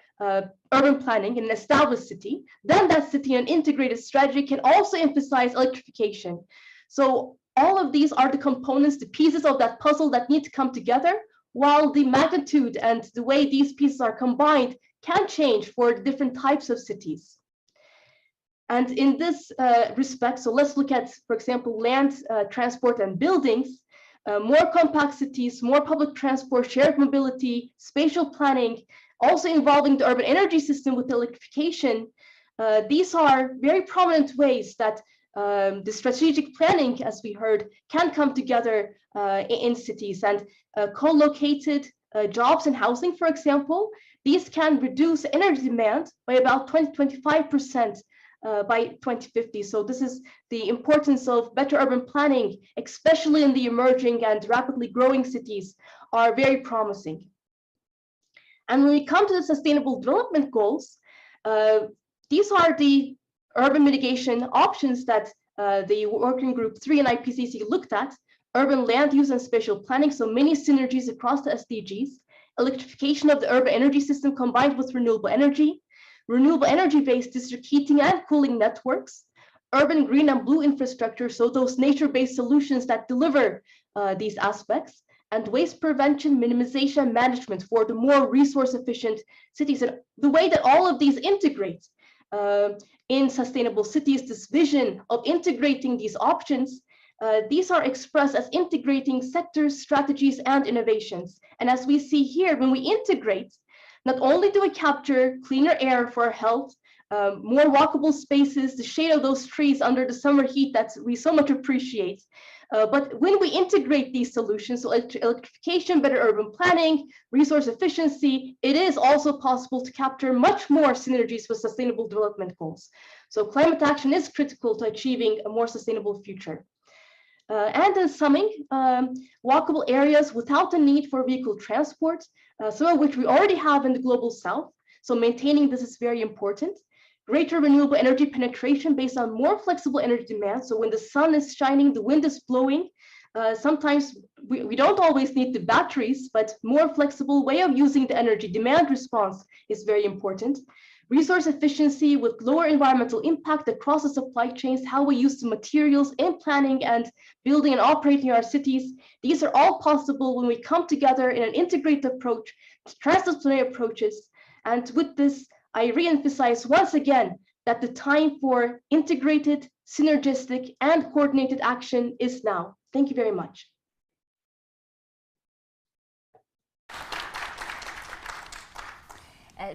urban planning in an established city, then that city in an integrated strategy can also emphasize electrification. So all of these are the components, the pieces of that puzzle that need to come together, while the magnitude and the way these pieces are combined can change for different types of cities. And in this respect, so let's look at, for example, land, transport, and buildings. More compact cities, more public transport, shared mobility, spatial planning, also involving the urban energy system with electrification. These are very prominent ways that the strategic planning, as we heard, can come together in cities, and co-located jobs and housing, for example, these can reduce energy demand by about 20-25% by 2050. So this is the importance of better urban planning, especially in the emerging and rapidly growing cities, are very promising. And when we come to the Sustainable Development Goals, these are the urban mitigation options that the Working Group 3 and IPCC looked at: urban land use and spatial planning, so many synergies across the SDGs, electrification of the urban energy system combined with renewable energy-based district heating and cooling networks, urban green and blue infrastructure, so those nature-based solutions that deliver these aspects, and waste prevention, minimization, and management for the more resource-efficient cities. And the way that all of these integrate in sustainable cities, this vision of integrating these options, these are expressed as integrating sectors, strategies, and innovations. And as we see here, when we integrate, not only do we capture cleaner air for our health, more walkable spaces, the shade of those trees under the summer heat that we so much appreciate, but when we integrate these solutions, so electrification, better urban planning, resource efficiency, it is also possible to capture much more synergies with sustainable development goals. So climate action is critical to achieving a more sustainable future. And in summing, walkable areas without the need for vehicle transport, some of which we already have in the global south. So maintaining this is very important. Greater renewable energy penetration based on more flexible energy demand. So when the sun is shining, the wind is blowing, sometimes we don't always need the batteries, but more flexible way of using the energy demand response is very important. Resource efficiency with lower environmental impact across the supply chains, how we use the materials in planning and building and operating our cities. These are all possible when we come together in an integrated approach, transdisciplinary approaches. And with this, I re-emphasize once again that the time for integrated, synergistic, and coordinated action is now. Thank you very much.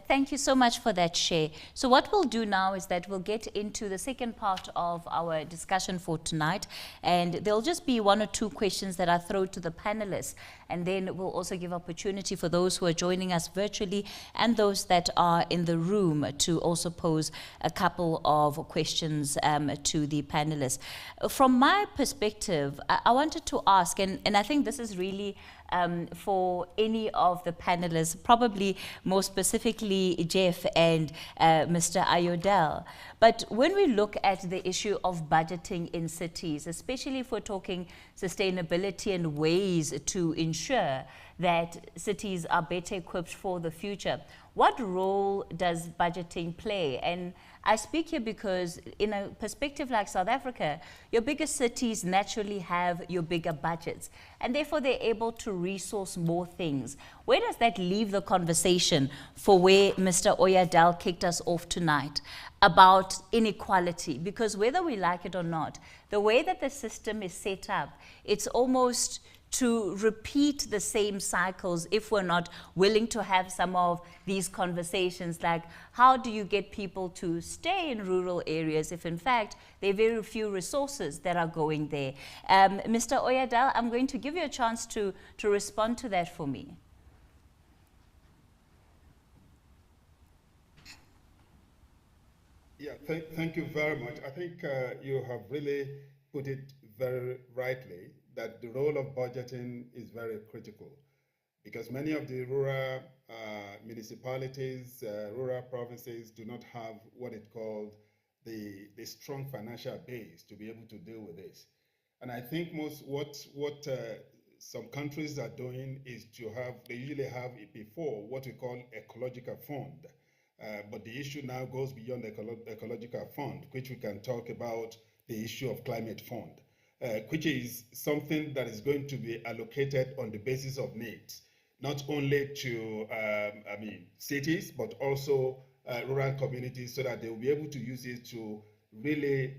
Thank you so much for that share. So what we'll do now is that we'll get into the second part of our discussion for tonight, and there'll just be one or two questions that I throw to the panelists, and then we'll also give opportunity for those who are joining us virtually and those that are in the room to also pose a couple of questions to the panelists. From my perspective, I wanted to ask, and I think this is really for any of the panelists, probably more specifically Jeff and Mr. Ayodele. But when we look at the issue of budgeting in cities, especially if we're talking sustainability and ways to ensure that cities are better equipped for the future, What role does budgeting play? And I speak here because in a perspective like South Africa, your bigger cities naturally have your bigger budgets, and therefore they're able to resource more things. Where does that leave the conversation for where Mr. Oyadel kicked us off tonight about inequality? Because whether we like it or not, the way that the system is set up, it's almost to repeat the same cycles if we're not willing to have some of these conversations, like how do you get people to stay in rural areas if in fact there are very few resources that are going there? Mr. Oyadel, I'm going to give you a chance to respond to that for me. Yeah, thank you very much. I think you have really put it very rightly that the role of budgeting is very critical, because many of the rural municipalities, rural provinces do not have what it called the strong financial base to be able to deal with this. And I think what some countries are doing is they usually have it before what we call ecological fund. But the issue now goes beyond ecological fund, which we can talk about the issue of climate fund. Which is something that is going to be allocated on the basis of needs, not only to cities, but also rural communities, so that they will be able to use it to really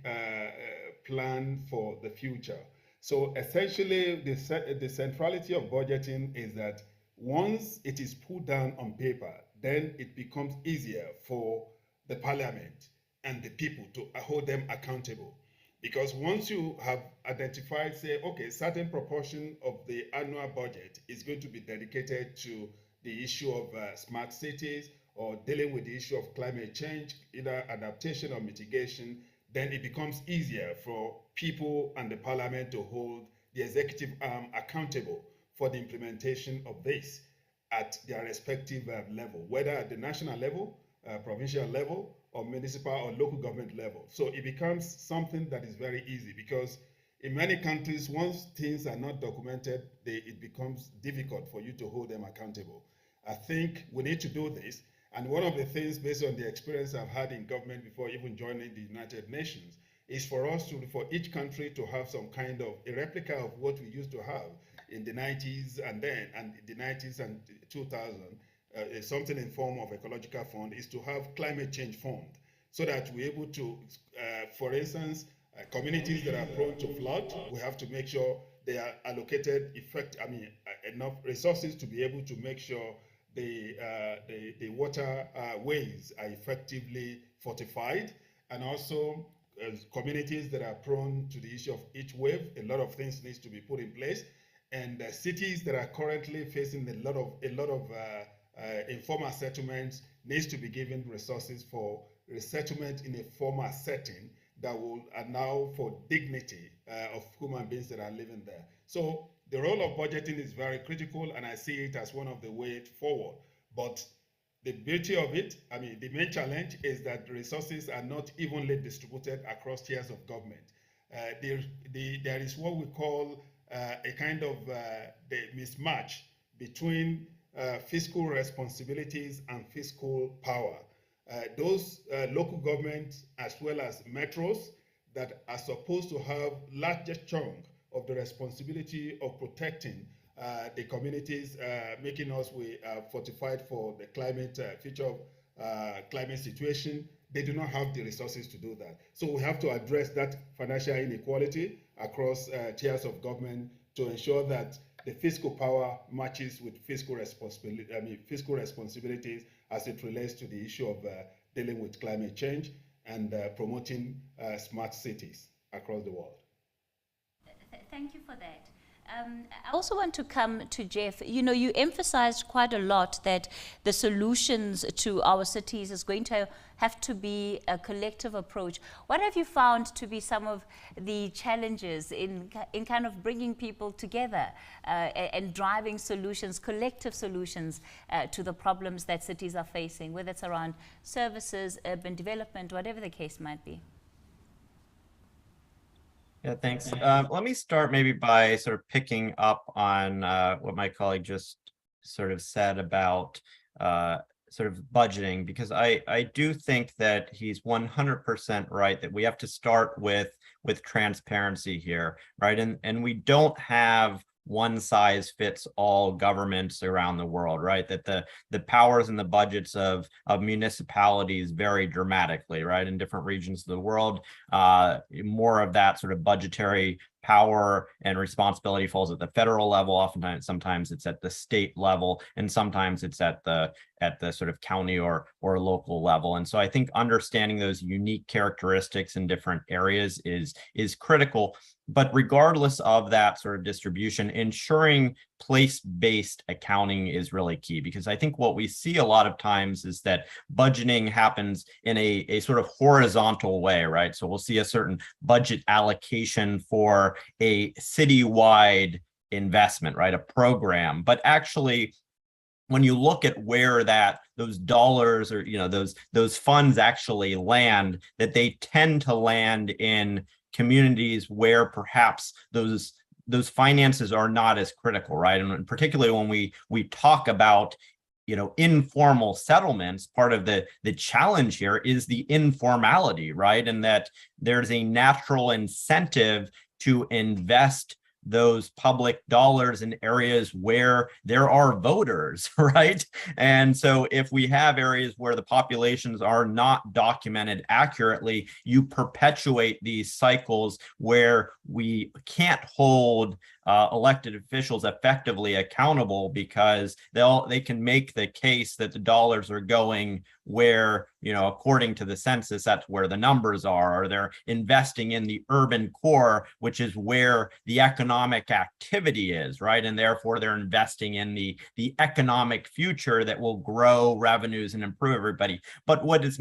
plan for the future. So essentially, the centrality of budgeting is that once it is put down on paper, then it becomes easier for the parliament and the people to hold them accountable. Because once you have identified, say, okay, certain proportion of the annual budget is going to be dedicated to the issue of smart cities or dealing with the issue of climate change, either adaptation or mitigation, then it becomes easier for people and the parliament to hold the executive arm accountable for the implementation of this at their respective level, whether at the national level, provincial level, or municipal or local government level. So it becomes something that is very easy, because in many countries, once things are not documented, it becomes difficult for you to hold them accountable. I think we need to do this. And one of the things, based on the experience I've had in government before even joining the United Nations, is for each country to have some kind of a replica of what we used to have in the 90s and the 90s and 2000, something in form of ecological fund, is to have climate change fund, so that we're able to, for instance, communities that are prone to flood, we have to make sure they are allocated enough resources to be able to make sure the waterways are effectively fortified, and also communities that are prone to the issue of heat wave, a lot of things needs to be put in place, and cities that are currently facing a lot of informal settlements needs to be given resources for resettlement in a formal setting that will allow for dignity of human beings that are living there. So the role of budgeting is very critical, and I see it as one of the ways forward. But the beauty of it, the main challenge is that the resources are not evenly distributed across tiers of government. There is what we call a kind of the mismatch between fiscal responsibilities and fiscal power. Those local governments, as well as metros, that are supposed to have larger chunk of the responsibility of protecting the communities, making us fortified for the climate future climate situation, they do not have the resources to do that. So we have to address that financial inequality across tiers of government to ensure that the fiscal power matches with fiscal responsibilities as it relates to the issue of dealing with climate change and promoting smart cities across the world. Thank you for that. I also want to come to Jeff. You emphasized quite a lot that the solutions to our cities is going to have to be a collective approach. What have you found to be some of the challenges in kind of bringing people together and driving solutions, collective solutions to the problems that cities are facing, whether it's around services, urban development, whatever the case might be? Yeah, thanks. Let me start maybe by sort of picking up on what my colleague just sort of said about sort of budgeting, because I do think that he's 100% right that we have to start with transparency here, right? And we don't have one size fits all governments around the world, right? That the powers and the budgets of municipalities vary dramatically, right? In different regions of the world, more of that sort of budgetary power and responsibility falls at the federal level. Oftentimes, sometimes it's at the state level, and sometimes it's at the sort of county or local level. And so I think understanding those unique characteristics in different areas is critical. But regardless of that sort of distribution, ensuring place-based accounting is really key, because I think what we see a lot of times is that budgeting happens in a sort of horizontal way, right? So we'll see a certain budget allocation for a citywide investment, right? A program, but actually, when you look at where those dollars or those funds actually land, that they tend to land in communities where perhaps those finances are not as critical, right? And particularly when we talk about informal settlements, part of the challenge here is the informality, right? And that there's a natural incentive to invest those public dollars in areas where there are voters, right? And so if we have areas where the populations are not documented accurately, you perpetuate these cycles where we can't hold elected officials effectively accountable, because they can make the case that the dollars are going where, according to the census, that's where the numbers are, or they're investing in the urban core, which is where the economic activity is, right? And therefore they're investing in the economic future that will grow revenues and improve everybody. But what is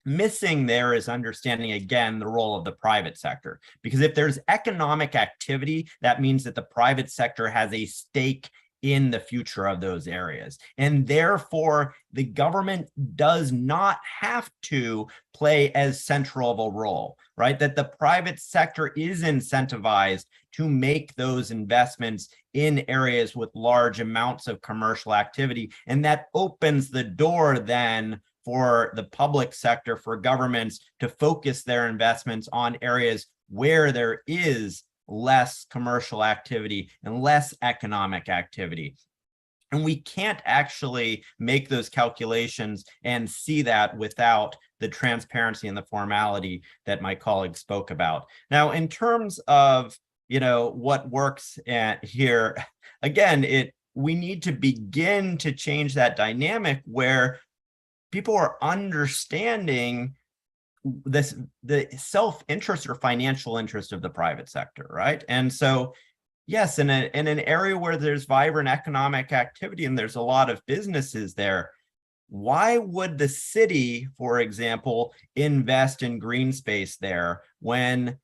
missing there is understanding, again, the role of the private sector, because if there's economic activity, that means that the private sector has a stake in the future of those areas. And therefore, the government does not have to play as central of a role, right? That the private sector is incentivized to make those investments in areas with large amounts of commercial activity. And that opens the door then for the public sector, for governments to focus their investments on areas where there is less commercial activity and less economic activity. And we can't actually make those calculations and see that without the transparency and the formality that my colleague spoke about. Now, in terms of what works here, again, we need to begin to change that dynamic where people are understanding the self-interest or financial interest of the private sector, right? And so, yes, in an area where there's vibrant economic activity and there's a lot of businesses there, why would the city, for example, invest in green space there when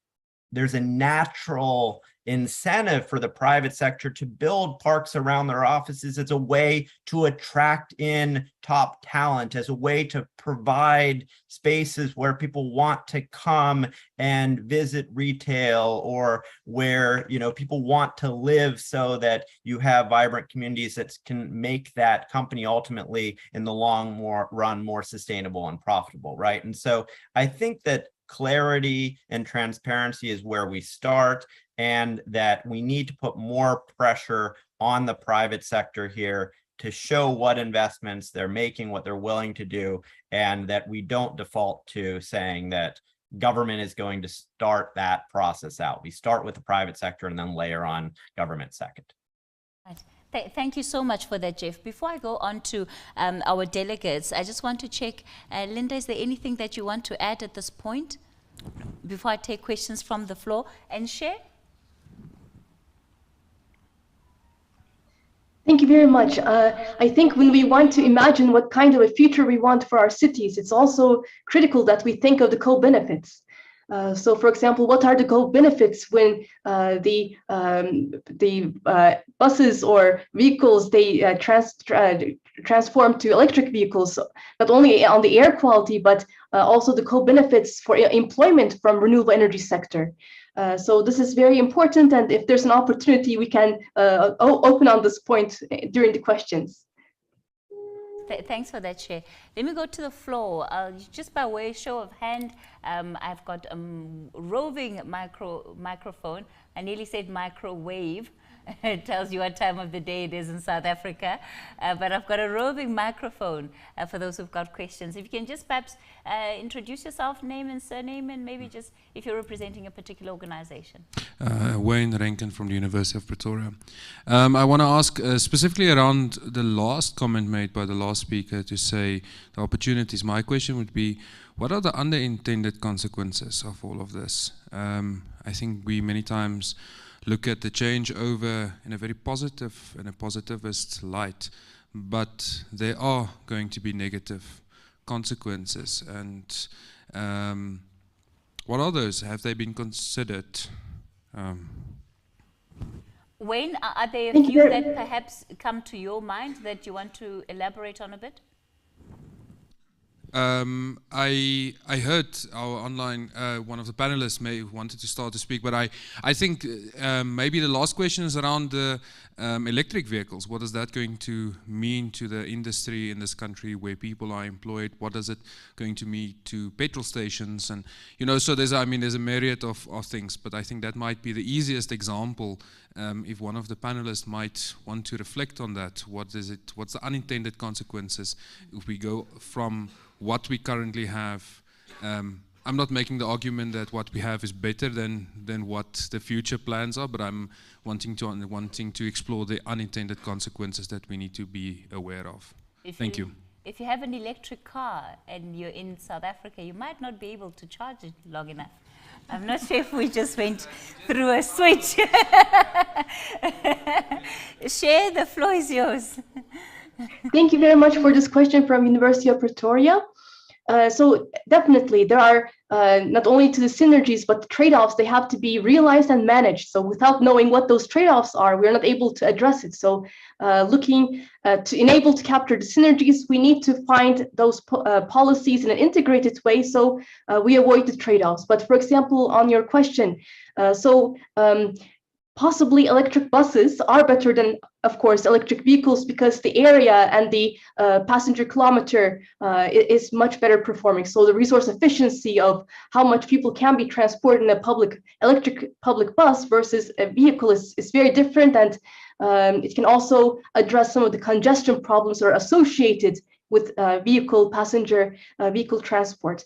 there's a natural incentive for the private sector to build parks around their offices as a way to attract in top talent, as a way to provide spaces where people want to come and visit retail, or where people want to live, so that you have vibrant communities that can make that company ultimately in the long run more sustainable and profitable, right? And so I think that clarity and transparency is where we start, and that we need to put more pressure on the private sector here to show what investments they're making, what they're willing to do, and that we don't default to saying that government is going to start that process out. We start with the private sector and then layer on government second. Right. Thank you so much for that, Jeff. Before I go on to our delegates, I just want to check, Linda, is there anything that you want to add at this point before I take questions from the floor? And share? Thank you very much. I think when we want to imagine what kind of a future we want for our cities, it's also critical that we think of the co-benefits. So, for example, what are the co-benefits when the buses or vehicles, they transform to electric vehicles, not only on the air quality, but also the co-benefits for employment from renewable energy sector. So this is very important, and if there's an opportunity, we can open on this point during the questions. Thanks for that, Chair. Let me go to the floor. Just by way of show of hand, I've got a roving microphone. I nearly said microwave. It tells you what time of the day it is in South Africa. But I've got a roving microphone for those who've got questions. If you can just perhaps introduce yourself, name and surname, and maybe just if you're representing a particular organization. Wayne Rankin from the University of Pretoria. I want to ask specifically around the last comment made by the last speaker to say the opportunities. My question would be, what are the unintended consequences of all of this? I think we many times look at the changeover in a very positive and a positivist light, but there are going to be negative consequences. And what are those? Have they been considered? Wayne, are there a few that perhaps come to your mind that you want to elaborate on a bit? I heard our online, one of the panelists may wanted to start to speak, but I think maybe the last question is around the electric vehicles. What is that going to mean to the industry in this country where people are employed? What is it going to mean to petrol stations? And, you know, so there's a myriad of things, but I think that might be the easiest example. If one of the panelists might want to reflect on that, what's the unintended consequences if we go from what we currently have? I'm not making the argument that what we have is better than what the future plans are, but I'm wanting to explore the unintended consequences that we need to be aware of. Thank you. If you have an electric car and you're in South Africa, you might not be able to charge it long enough. I'm not sure if we just went through a switch. Share, the floor is yours. Thank you very much for this question from University of Pretoria. So definitely there are not only to the synergies, but the trade-offs, they have to be realized and managed. So without knowing what those trade-offs are, we're not able to address it. So looking to enable to capture the synergies, we need to find those policies in an integrated way so we avoid the trade-offs. But for example, on your question, possibly electric buses are better than, of course, electric vehicles because the area and the passenger kilometer is much better performing. So the resource efficiency of how much people can be transported in a electric public bus versus a vehicle is very different, and it can also address some of the congestion problems that are associated with passenger vehicle transport.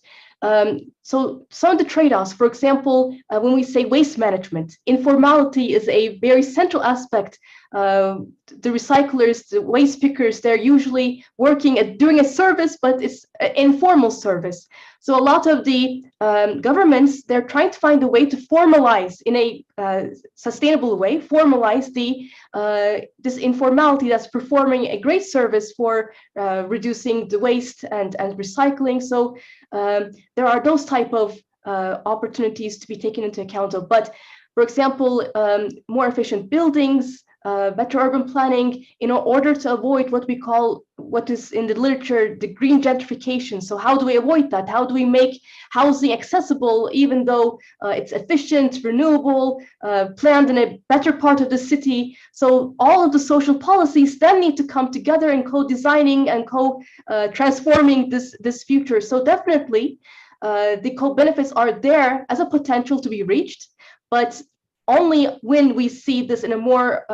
So some of the trade-offs, for example, when we say waste management, informality is a very central aspect. The recyclers, the waste pickers, they're usually working at doing a service, but it's an informal service. So a lot of the governments, they're trying to find a way to formalize in a sustainable way, formalize this informality that's performing a great service for reducing the waste and recycling. So there are those type of opportunities to be taken into account of. But for example, more efficient buildings, better urban planning, in order to avoid what is in the literature, the green gentrification. So how do we avoid that? How do we make housing accessible, even though it's efficient, renewable, planned in a better part of the city? So all of the social policies then need to come together in co-designing and co-transforming this future. So definitely the co-benefits are there as a potential to be reached, but only when we see this in a more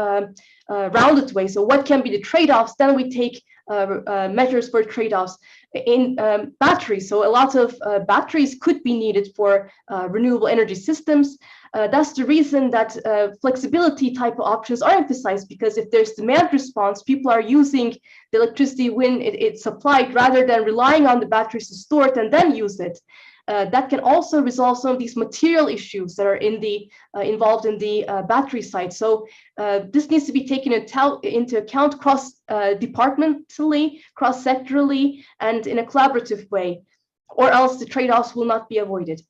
rounded way. So what can be the trade-offs? Then we take measures for trade-offs in batteries. So a lot of batteries could be needed for renewable energy systems. That's the reason that flexibility type of options are emphasized, because if there's demand response, people are using the electricity when it's supplied rather than relying on the batteries to store it and then use it. That can also resolve some of these material issues that are involved in the battery side. So this needs to be taken into account cross-departmentally, cross-sectorally, and in a collaborative way, or else the trade-offs will not be avoided.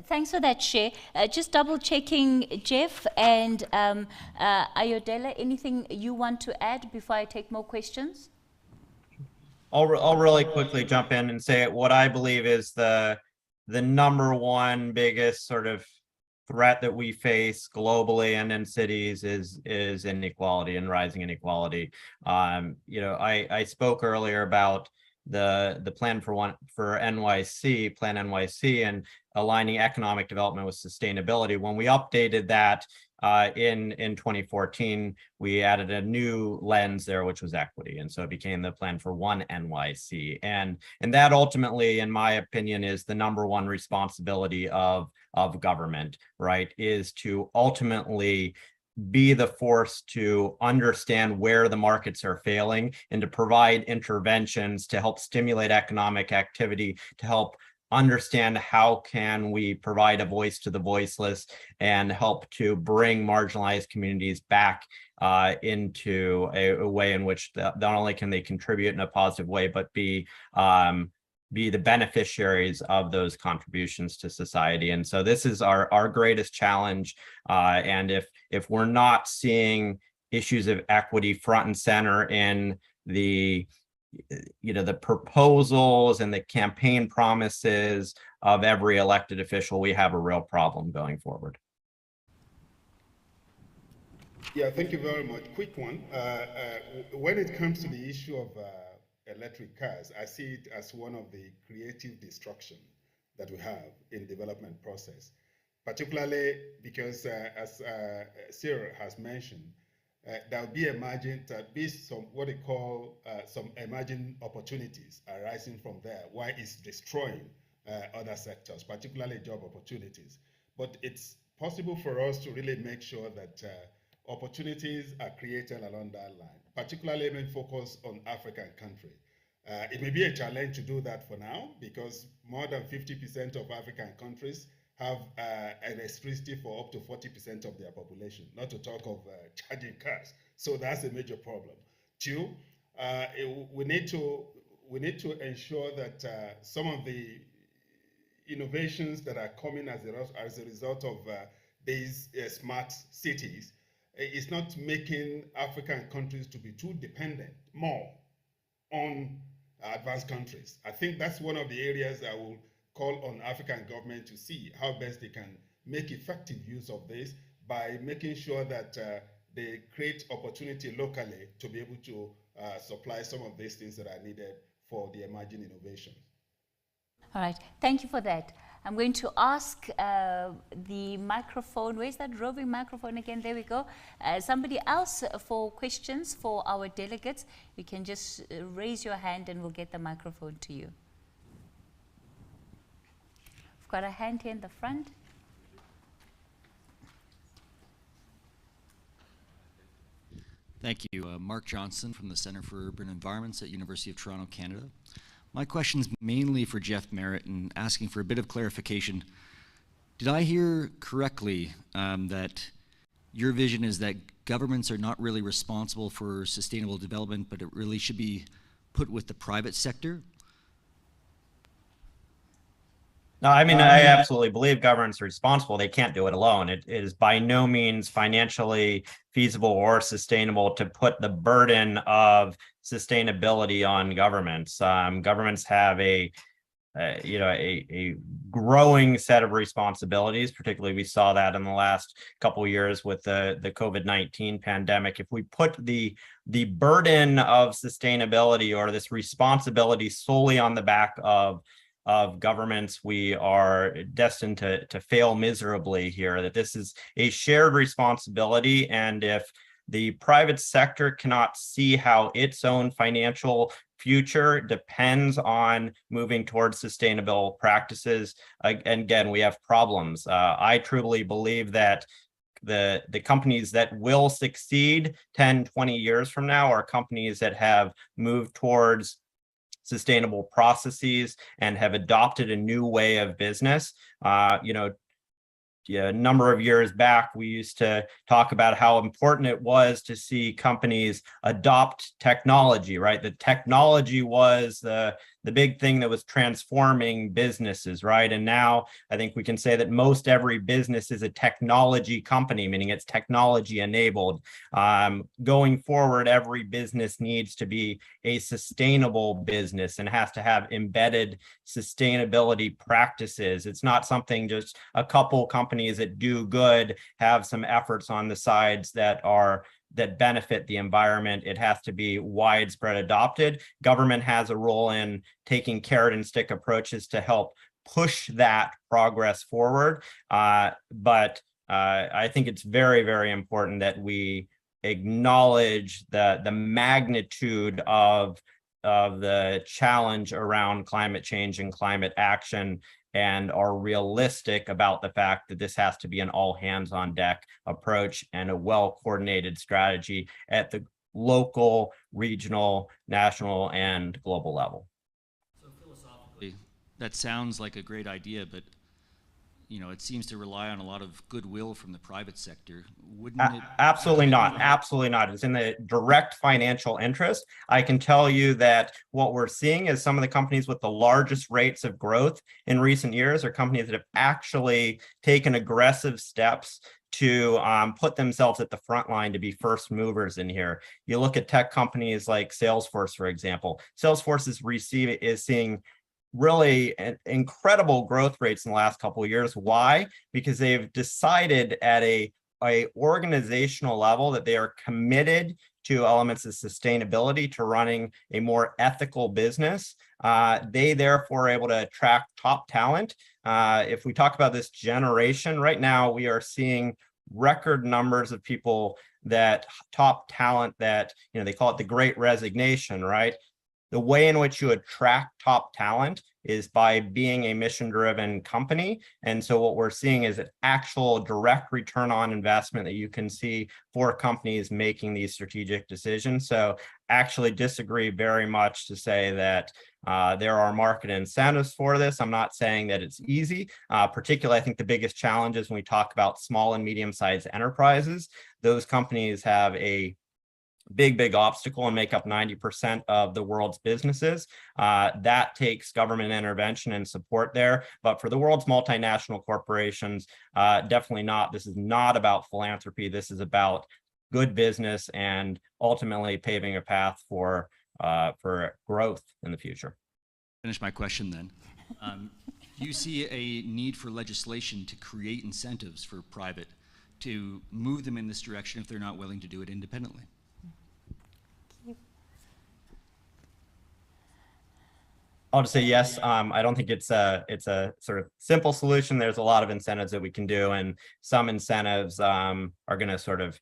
Thanks for that, Shea. Just double checking, Jeff and Ayodele, anything you want to add before I take more questions? I'll really quickly jump in and say what I believe is the number one biggest sort of threat that we face globally and in cities is inequality and rising inequality. I spoke earlier about the plan for NYC, Plan NYC, and aligning economic development with sustainability. When we updated that in 2014, we added a new lens there, which was equity, and so it became the Plan for One NYC. And that ultimately, in my opinion, is the number one responsibility of government, right? Is to ultimately be the force to understand where the markets are failing and to provide interventions to help stimulate economic activity, to help understand how can we provide a voice to the voiceless and help to bring marginalized communities back into a way in which not only can they contribute in a positive way, but be the beneficiaries of those contributions to society. And so this is our greatest challenge. And if we're not seeing issues of equity front and center in the proposals and the campaign promises of every elected official, we have a real problem going forward. Yeah, thank you very much. Quick one. When it comes to the issue of electric cars, I see it as one of the creative destruction that we have in development process, particularly because as Cyril has mentioned, there'll be some what they call some emerging opportunities arising from there, why it's destroying other sectors, particularly job opportunities. But it's possible for us to really make sure that opportunities are created along that line, particularly when focused on African countries. It may be a challenge to do that for now because more than 50% of African countries have electricity for up to 40% of their population, not to talk of charging cars. So that's a major problem. Two, we need to ensure that some of the innovations that are coming as a result of these smart cities is not making African countries to be too dependent more on advanced countries. I think that's one of the areas I will call on African government to see how best they can make effective use of this by making sure that they create opportunity locally to be able to supply some of these things that are needed for the emerging innovations. All right, thank you for that. I'm going to ask the microphone. Where's that roving microphone again? There we go. Somebody else for questions for our delegates. You can just raise your hand and we'll get the microphone to you. We've got a hand here in the front. Thank you. Mark Johnson from the Center for Urban Environments at University of Toronto, Canada. My question is mainly for Jeff Merritt and asking for a bit of clarification. Did I hear correctly that your vision is that governments are not really responsible for sustainable development, but it really should be put with the private sector? No, I mean, I absolutely believe governments are responsible. They can't do it alone. It is by no means financially feasible or sustainable to put the burden of sustainability on governments. Governments have a growing set of responsibilities. Particularly, we saw that in the last couple of years with the COVID-19 pandemic. If we put the burden of sustainability or this responsibility solely on the back of governments, we are destined to fail miserably here, that this is a shared responsibility. And if the private sector cannot see how its own financial future depends on moving towards sustainable practices, again, we have problems. I truly believe that the companies that will succeed 10, 20 years from now are companies that have moved towards sustainable processes and have adopted a new way of business. A number of years back, we used to talk about how important it was to see companies adopt technology, right? The technology was the the big thing that was transforming businesses, right? And now I think we can say that most every business is a technology company, meaning it's technology enabled. Going forward, every business needs to be a sustainable business and has to have embedded sustainability practices. It's not something just a couple companies that do good have some efforts on the sides that benefit the environment. It has to be widespread adopted. Government has a role in taking carrot and stick approaches to help push that progress forward. But I think it's very, very important that we acknowledge the magnitude of the challenge around climate change and climate action, and are realistic about the fact that this has to be an all hands on deck approach and a well-coordinated strategy at the local, regional, national, and global level. So philosophically, that sounds like a great idea, but it seems to rely on a lot of goodwill from the private sector. Wouldn't it? Absolutely not. Absolutely not. It's in the direct financial interest. I can tell you that what we're seeing is some of the companies with the largest rates of growth in recent years are companies that have actually taken aggressive steps to put themselves at the front line to be first movers in here. You look at tech companies like Salesforce, for example. Salesforce is seeing really incredible growth rates in the last couple of years. Why? Because they've decided at a organizational level that they are committed to elements of sustainability, to running a more ethical business. They therefore are able to attract top talent. If we talk about this generation, right now we are seeing record numbers of people, that top talent that, they call it the great resignation, right? The way in which you attract top talent is by being a mission-driven company. And so what we're seeing is an actual direct return on investment that you can see for companies making these strategic decisions. So actually disagree very much to say that there are market incentives for this. I'm not saying that it's easy. Particularly, I think the biggest challenge is when we talk about small and medium-sized enterprises. Those companies have a big obstacle and make up 90% of the world's businesses. That takes government intervention and support there. But for the world's multinational corporations, definitely not. This is not about philanthropy. This is about good business and ultimately paving a path for growth in the future. Finish my question then. Do you see a need for legislation to create incentives for private to move them in this direction if they're not willing to do it independently? I'll just say yes. I don't think it's a sort of simple solution. There's a lot of incentives that we can do, and some incentives are going to sort of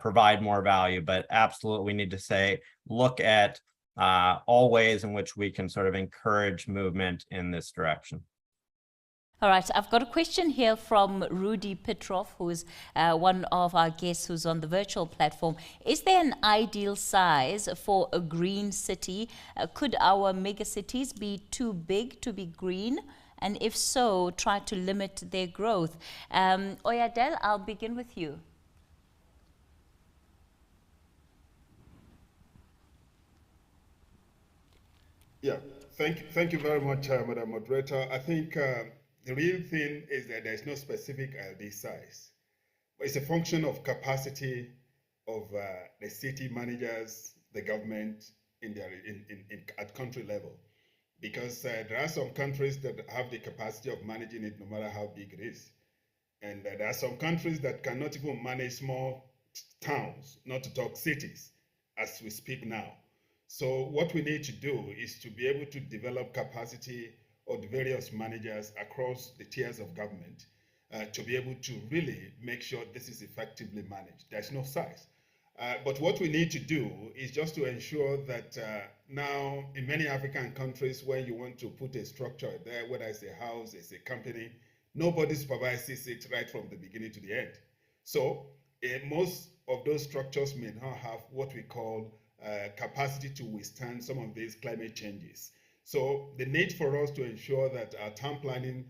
provide more value. But absolutely, we need to look at all ways in which we can sort of encourage movement in this direction. All right, I've got a question here from Rudy Petrov, who is one of our guests who's on the virtual platform. Is there an ideal size for a green city? Could our megacities be too big to be green? And if so, try to limit their growth. Oyadel, I'll begin with you. Yeah, thank you very much, Madam Moderator. I think the real thing is that there's no specific LD size, but it's a function of capacity of the city managers, the government at country level. Because there are some countries that have the capacity of managing it no matter how big it is. And there are some countries that cannot even manage small towns, not to talk cities, as we speak now. So what we need to do is to be able to develop capacity of the various managers across the tiers of government to be able to really make sure this is effectively managed. There's no size. But what we need to do is just to ensure that now in many African countries, when you want to put a structure there, whether it's a house, it's a company, nobody supervises it right from the beginning to the end. So most of those structures may not have what we call capacity to withstand some of these climate changes. So the need for us to ensure that our town planning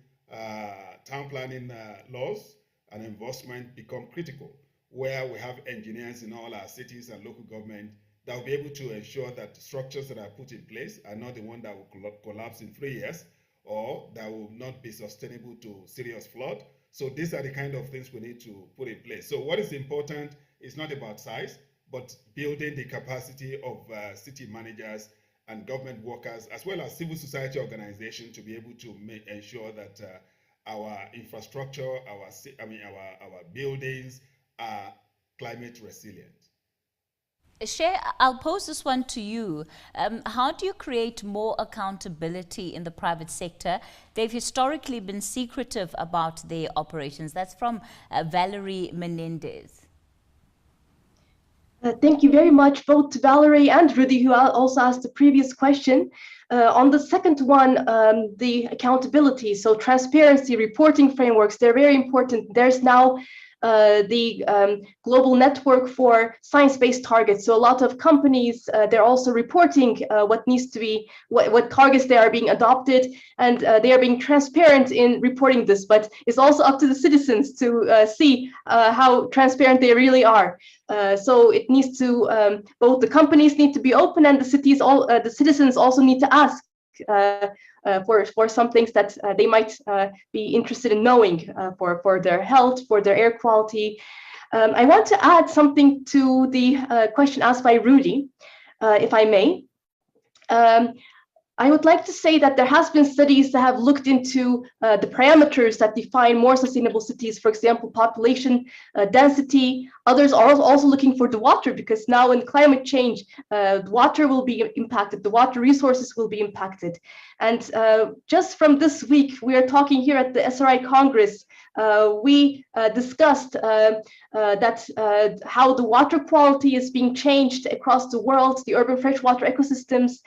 laws and enforcement become critical, where we have engineers in all our cities and local government that will be able to ensure that the structures that are put in place are not the one that will collapse in 3 years or that will not be sustainable to serious flood. So these are the kind of things we need to put in place. So what is important is not about size, but building the capacity of city managers and government workers, as well as civil society organizations, to be able to ensure that our infrastructure, our buildings are climate resilient. Shay, I'll pose this one to you. How do you create more accountability in the private sector? They've historically been secretive about their operations. That's from Valerie Menendez. Thank you very much, both to Valerie and Rudy, who also asked the previous question. On the second one, the accountability, so transparency, reporting frameworks, they're very important. There's now the global network for science-based targets. So a lot of companies, they're also reporting what needs to be, what targets they are being adopted, and they are being transparent in reporting this. But it's also up to the citizens to see how transparent they really are. So it needs to, both the companies need to be open, and the citizens also need to ask for some things that they might be interested in knowing for their health, for their air quality. I want to add something to the question asked by Rudy, if I may. I would like to say that there has been studies that have looked into the parameters that define more sustainable cities, for example, population density. Others are also looking for the water, because now in climate change, the water will be impacted, the water resources will be impacted. And just from this week, we are talking here at the SRI Congress, we discussed that how the water quality is being changed across the world, the urban freshwater ecosystems,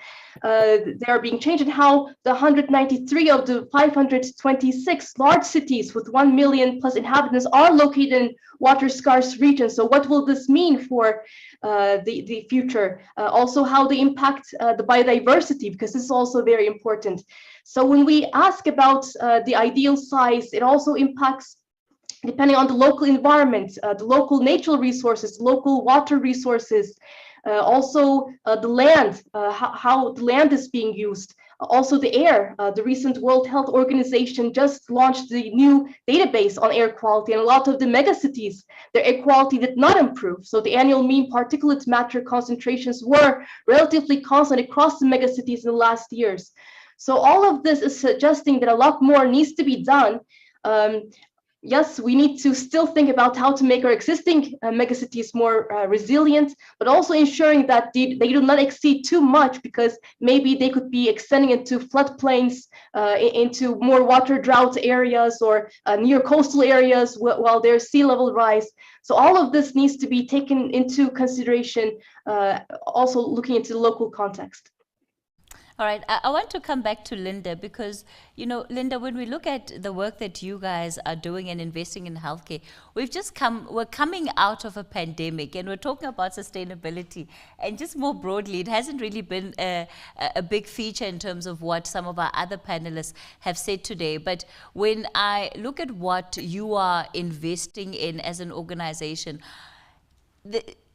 they are being changed, and how the 193 of the 526 large cities with 1 million plus inhabitants are located in water scarce regions. So what will this mean for the future? Also how they impact the biodiversity, because this is also very important. So when we ask about the ideal size, it also impacts depending on the local environment, the local natural resources, local water resources, also the land, how the land is being used, also the air. The recent World Health Organization just launched the new database on air quality, and a lot of the megacities, their air quality did not improve. So the annual mean particulate matter concentrations were relatively constant across the megacities in the last years. So all of this is suggesting that a lot more needs to be done. Yes, we need to still think about how to make our existing megacities more resilient, but also ensuring that they do not exceed too much, because maybe they could be extending into floodplains, into more water drought areas, or near coastal areas while there's sea level rise. So all of this needs to be taken into consideration, also looking into the local context. All right, I want to come back to Linda, because, you know, Linda, when we look at the work that you guys are doing and investing in healthcare, we're coming out of a pandemic, and we're talking about sustainability. And just more broadly, it hasn't really been a big feature in terms of what some of our other panelists have said today. But when I look at what you are investing in as an organization,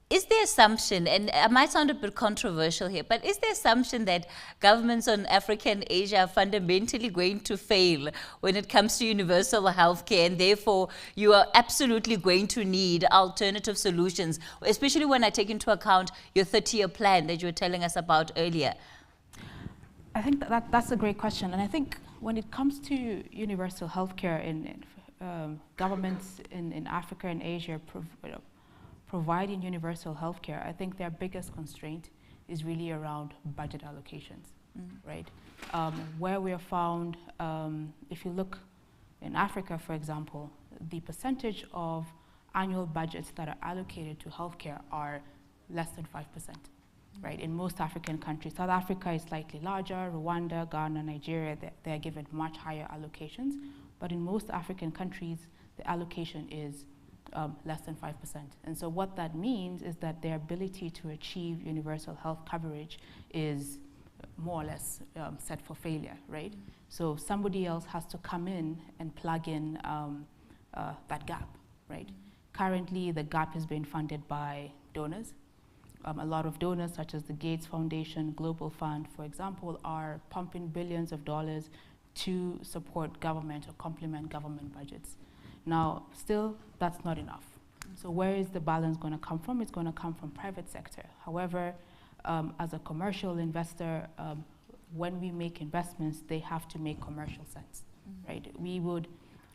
is the assumption, and it might sound a bit controversial here, but is the assumption that governments on Africa and Asia are fundamentally going to fail when it comes to universal healthcare, and therefore you are absolutely going to need alternative solutions, especially when I take into account your 30-year plan that you were telling us about earlier? I think that's a great question. And I think when it comes to universal healthcare in governments in Africa and Asia providing universal healthcare, I think their biggest constraint is really around budget allocations, right? Where we have found, if you look in Africa, for example, the percentage of annual budgets that are allocated to healthcare are less than 5%, right? In most African countries, South Africa is slightly larger, Rwanda, Ghana, Nigeria, they're given much higher allocations, but in most African countries, the allocation is less than 5%. And so what that means is that their ability to achieve universal health coverage is more or less set for failure, right? So somebody else has to come in and plug in that gap, right? Currently, the gap is being funded by donors. a lot of donors, such as the Gates Foundation, Global Fund, for example, are pumping billions of dollars to support government or complement government budgets. Now, still, that's not enough. So where is the balance going to come from? It's going to come from private sector. However, as a commercial investor, when we make investments, they have to make commercial sense, right? We would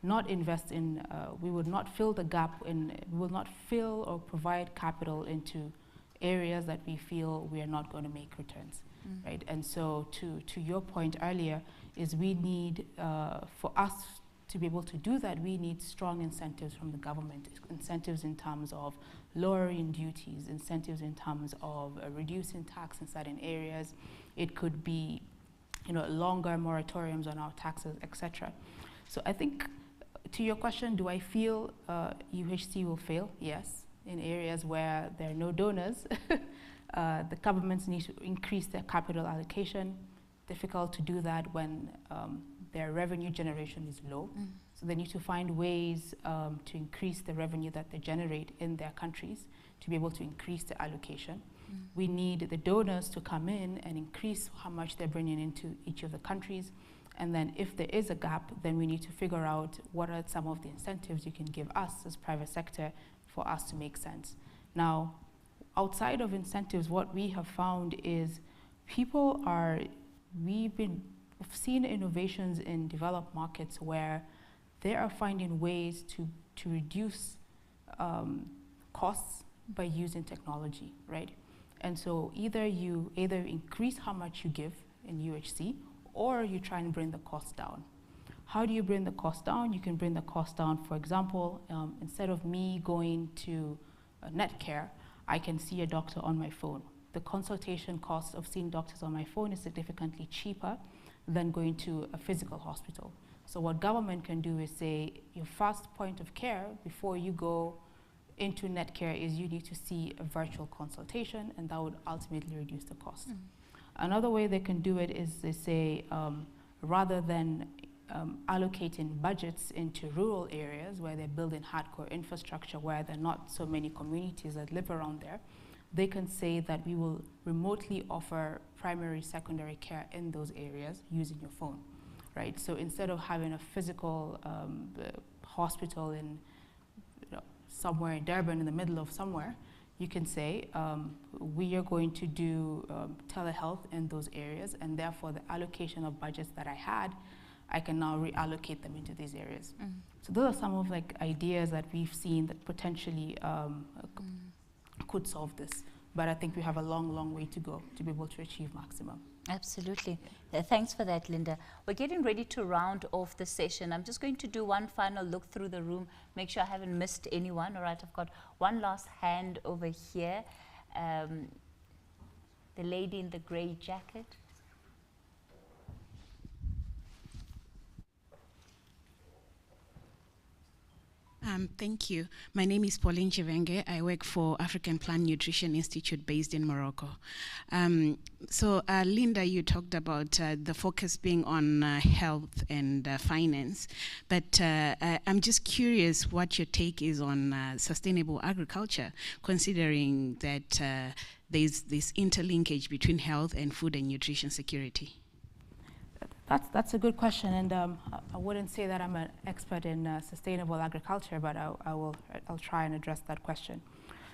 not invest in, we would not fill the gap in, we will not fill or provide capital into areas that we feel we are not going to make returns, right? And so to your point earlier, is we need, for us to be able to do that, we need strong incentives from the government, incentives in terms of lowering duties, incentives in terms of reducing tax in certain areas. It could be, you know, longer moratoriums on our taxes, etc. So I think, to your question, do I feel UHC will fail? Yes, in areas where there are no donors. The governments need to increase their capital allocation. Difficult to do that when their revenue generation is low. So they need to find ways to increase the revenue that they generate in their countries to be able to increase the allocation. We need the donors to come in and increase how much they're bringing into each of the countries. And then if there is a gap, then we need to figure out what are some of the incentives you can give us as private sector for us to make sense. Now, outside of incentives, what we have found is people are, we've seen innovations in developed markets where they are finding ways to reduce costs by using technology, right? And so either you increase how much you give in UHC, or you try and bring the cost down. How do you bring the cost down? You can bring the cost down, for example, instead of me going to Netcare, I can see a doctor on my phone. The consultation cost of seeing doctors on my phone is significantly cheaper than going to a physical hospital. So what government can do is say, your first point of care before you go into Netcare is you need to see a virtual consultation, and that would ultimately reduce the cost. Another way they can do it is they say, rather than allocating budgets into rural areas where they're building hardcore infrastructure where there are not so many communities that live around there, they can say that we will remotely offer primary, secondary care in those areas using your phone, right? So instead of having a physical hospital in, you know, somewhere in Durban in the middle of somewhere, you can say, we are going to do telehealth in those areas, and therefore the allocation of budgets that I had, I can now reallocate them into these areas. So those are some of like ideas that we've seen that potentially could solve this. But I think we have a long, long way to go to be able to achieve maximum. Absolutely. Thanks for that, Linda. We're getting ready to round off the session. I'm just going to do one final look through the room, make sure I haven't missed anyone. All right, I've got one last hand over here. The lady in the gray jacket. Thank you. My name is Pauline Chivenge. I work for African Plant Nutrition Institute based in Morocco. Linda, you talked about the focus being on health and finance, but I'm just curious what your take is on sustainable agriculture, considering that there's this interlinkage between health and food and nutrition security. That's a good question, and I wouldn't say that I'm an expert in sustainable agriculture, but I'll try and address that question.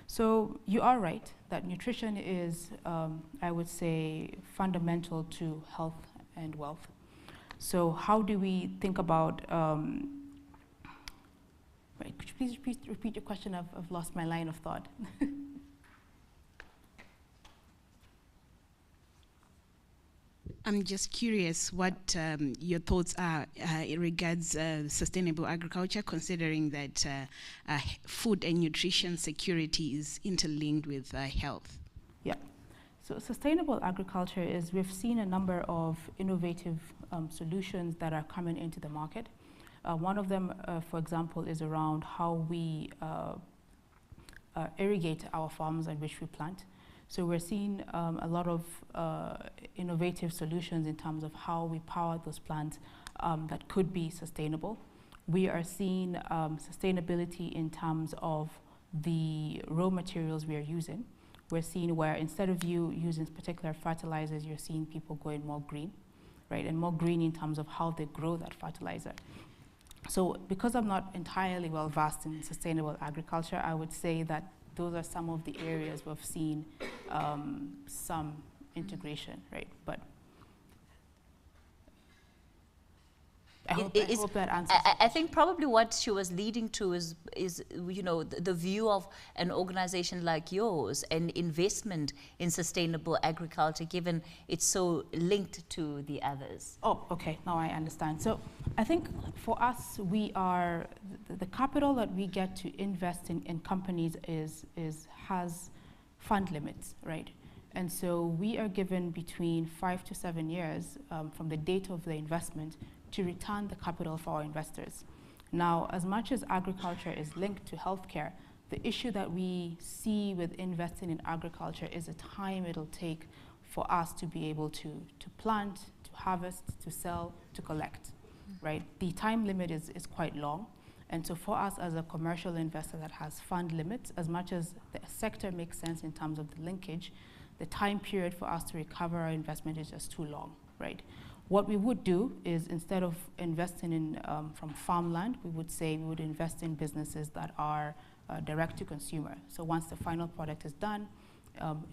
So you are right that nutrition is, I would say, fundamental to health and wealth. So how do we think about, right, could you please repeat your question? I've lost my line of thought. I'm just curious what your thoughts are in regards sustainable agriculture, considering that food and nutrition security is interlinked with health. Yeah, so sustainable agriculture is, we've seen a number of innovative solutions that are coming into the market. One of them, for example, is around how we irrigate our farms on which we plant. So we're seeing a lot of innovative solutions in terms of how we power those plants that could be sustainable. We are seeing sustainability in terms of the raw materials we are using. we're seeing where instead of you using particular fertilizers, you're seeing people going more green, right? And more green in terms of how they grow that fertilizer. So because I'm not entirely well versed in sustainable agriculture, I would say that those are some of the areas we've seen some integration, right? But I hope that answers. I think probably what she was leading to is you know, the view of an organization like yours and investment in sustainable agriculture, given it's so linked to the others. Oh, okay. Now I understand. So I think for us, we are the capital that we get to invest in companies has fund limits, right? And so we are given between 5 to 7 years from the date of the investment to return the capital for our investors. Now, as much as agriculture is linked to healthcare, the issue that we see with investing in agriculture is the time it'll take for us to be able to plant, to harvest, to sell, to collect, right? The time limit is quite long. And so for us as a commercial investor that has fund limits, as much as the sector makes sense in terms of the linkage, the time period for us to recover our investment is just too long, right? What we would do is, instead of investing in from farmland, we would say we would invest in businesses that are direct to consumer. So once the final product is done,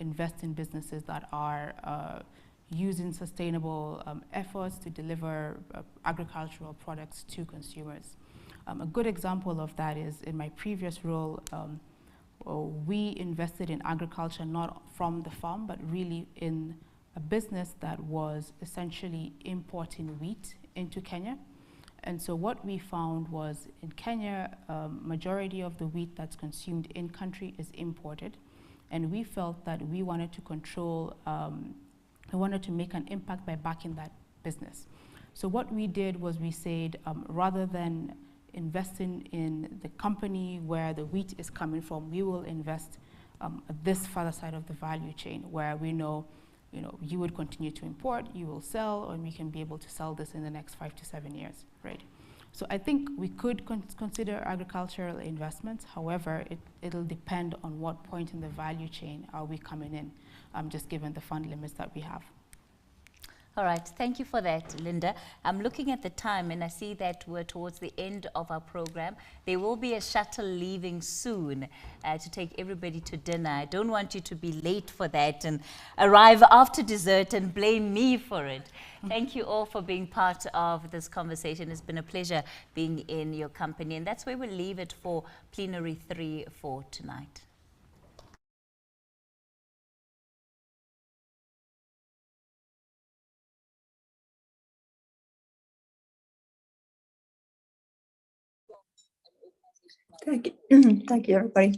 invest in businesses that are using sustainable efforts to deliver agricultural products to consumers. A good example of that is in my previous role, we invested in agriculture not from the farm, but really in a business that was essentially importing wheat into Kenya. And so what we found was in Kenya, majority of the wheat that's consumed in country is imported. And we felt that we wanted to control, we wanted to make an impact by backing that business. So what we did was we said, rather than investing in the company where the wheat is coming from, we will invest at this further side of the value chain where we know, you would continue to import, you will sell, and we can be able to sell this in the next 5 to 7 years, right? So I think we could consider agricultural investments. However, it'll depend on what point in the value chain are we coming in, just given the fund limits that we have. All right, thank you for that, Linda. I'm looking at the time and I see that we're towards the end of our program. There will be a shuttle leaving soon to take everybody to dinner. I don't want you to be late for that and arrive after dessert and blame me for it. Thank you all for being part of this conversation. It's been a pleasure being in your company, and that's where we'll leave it for Plenary 3 for tonight. Thank you, everybody.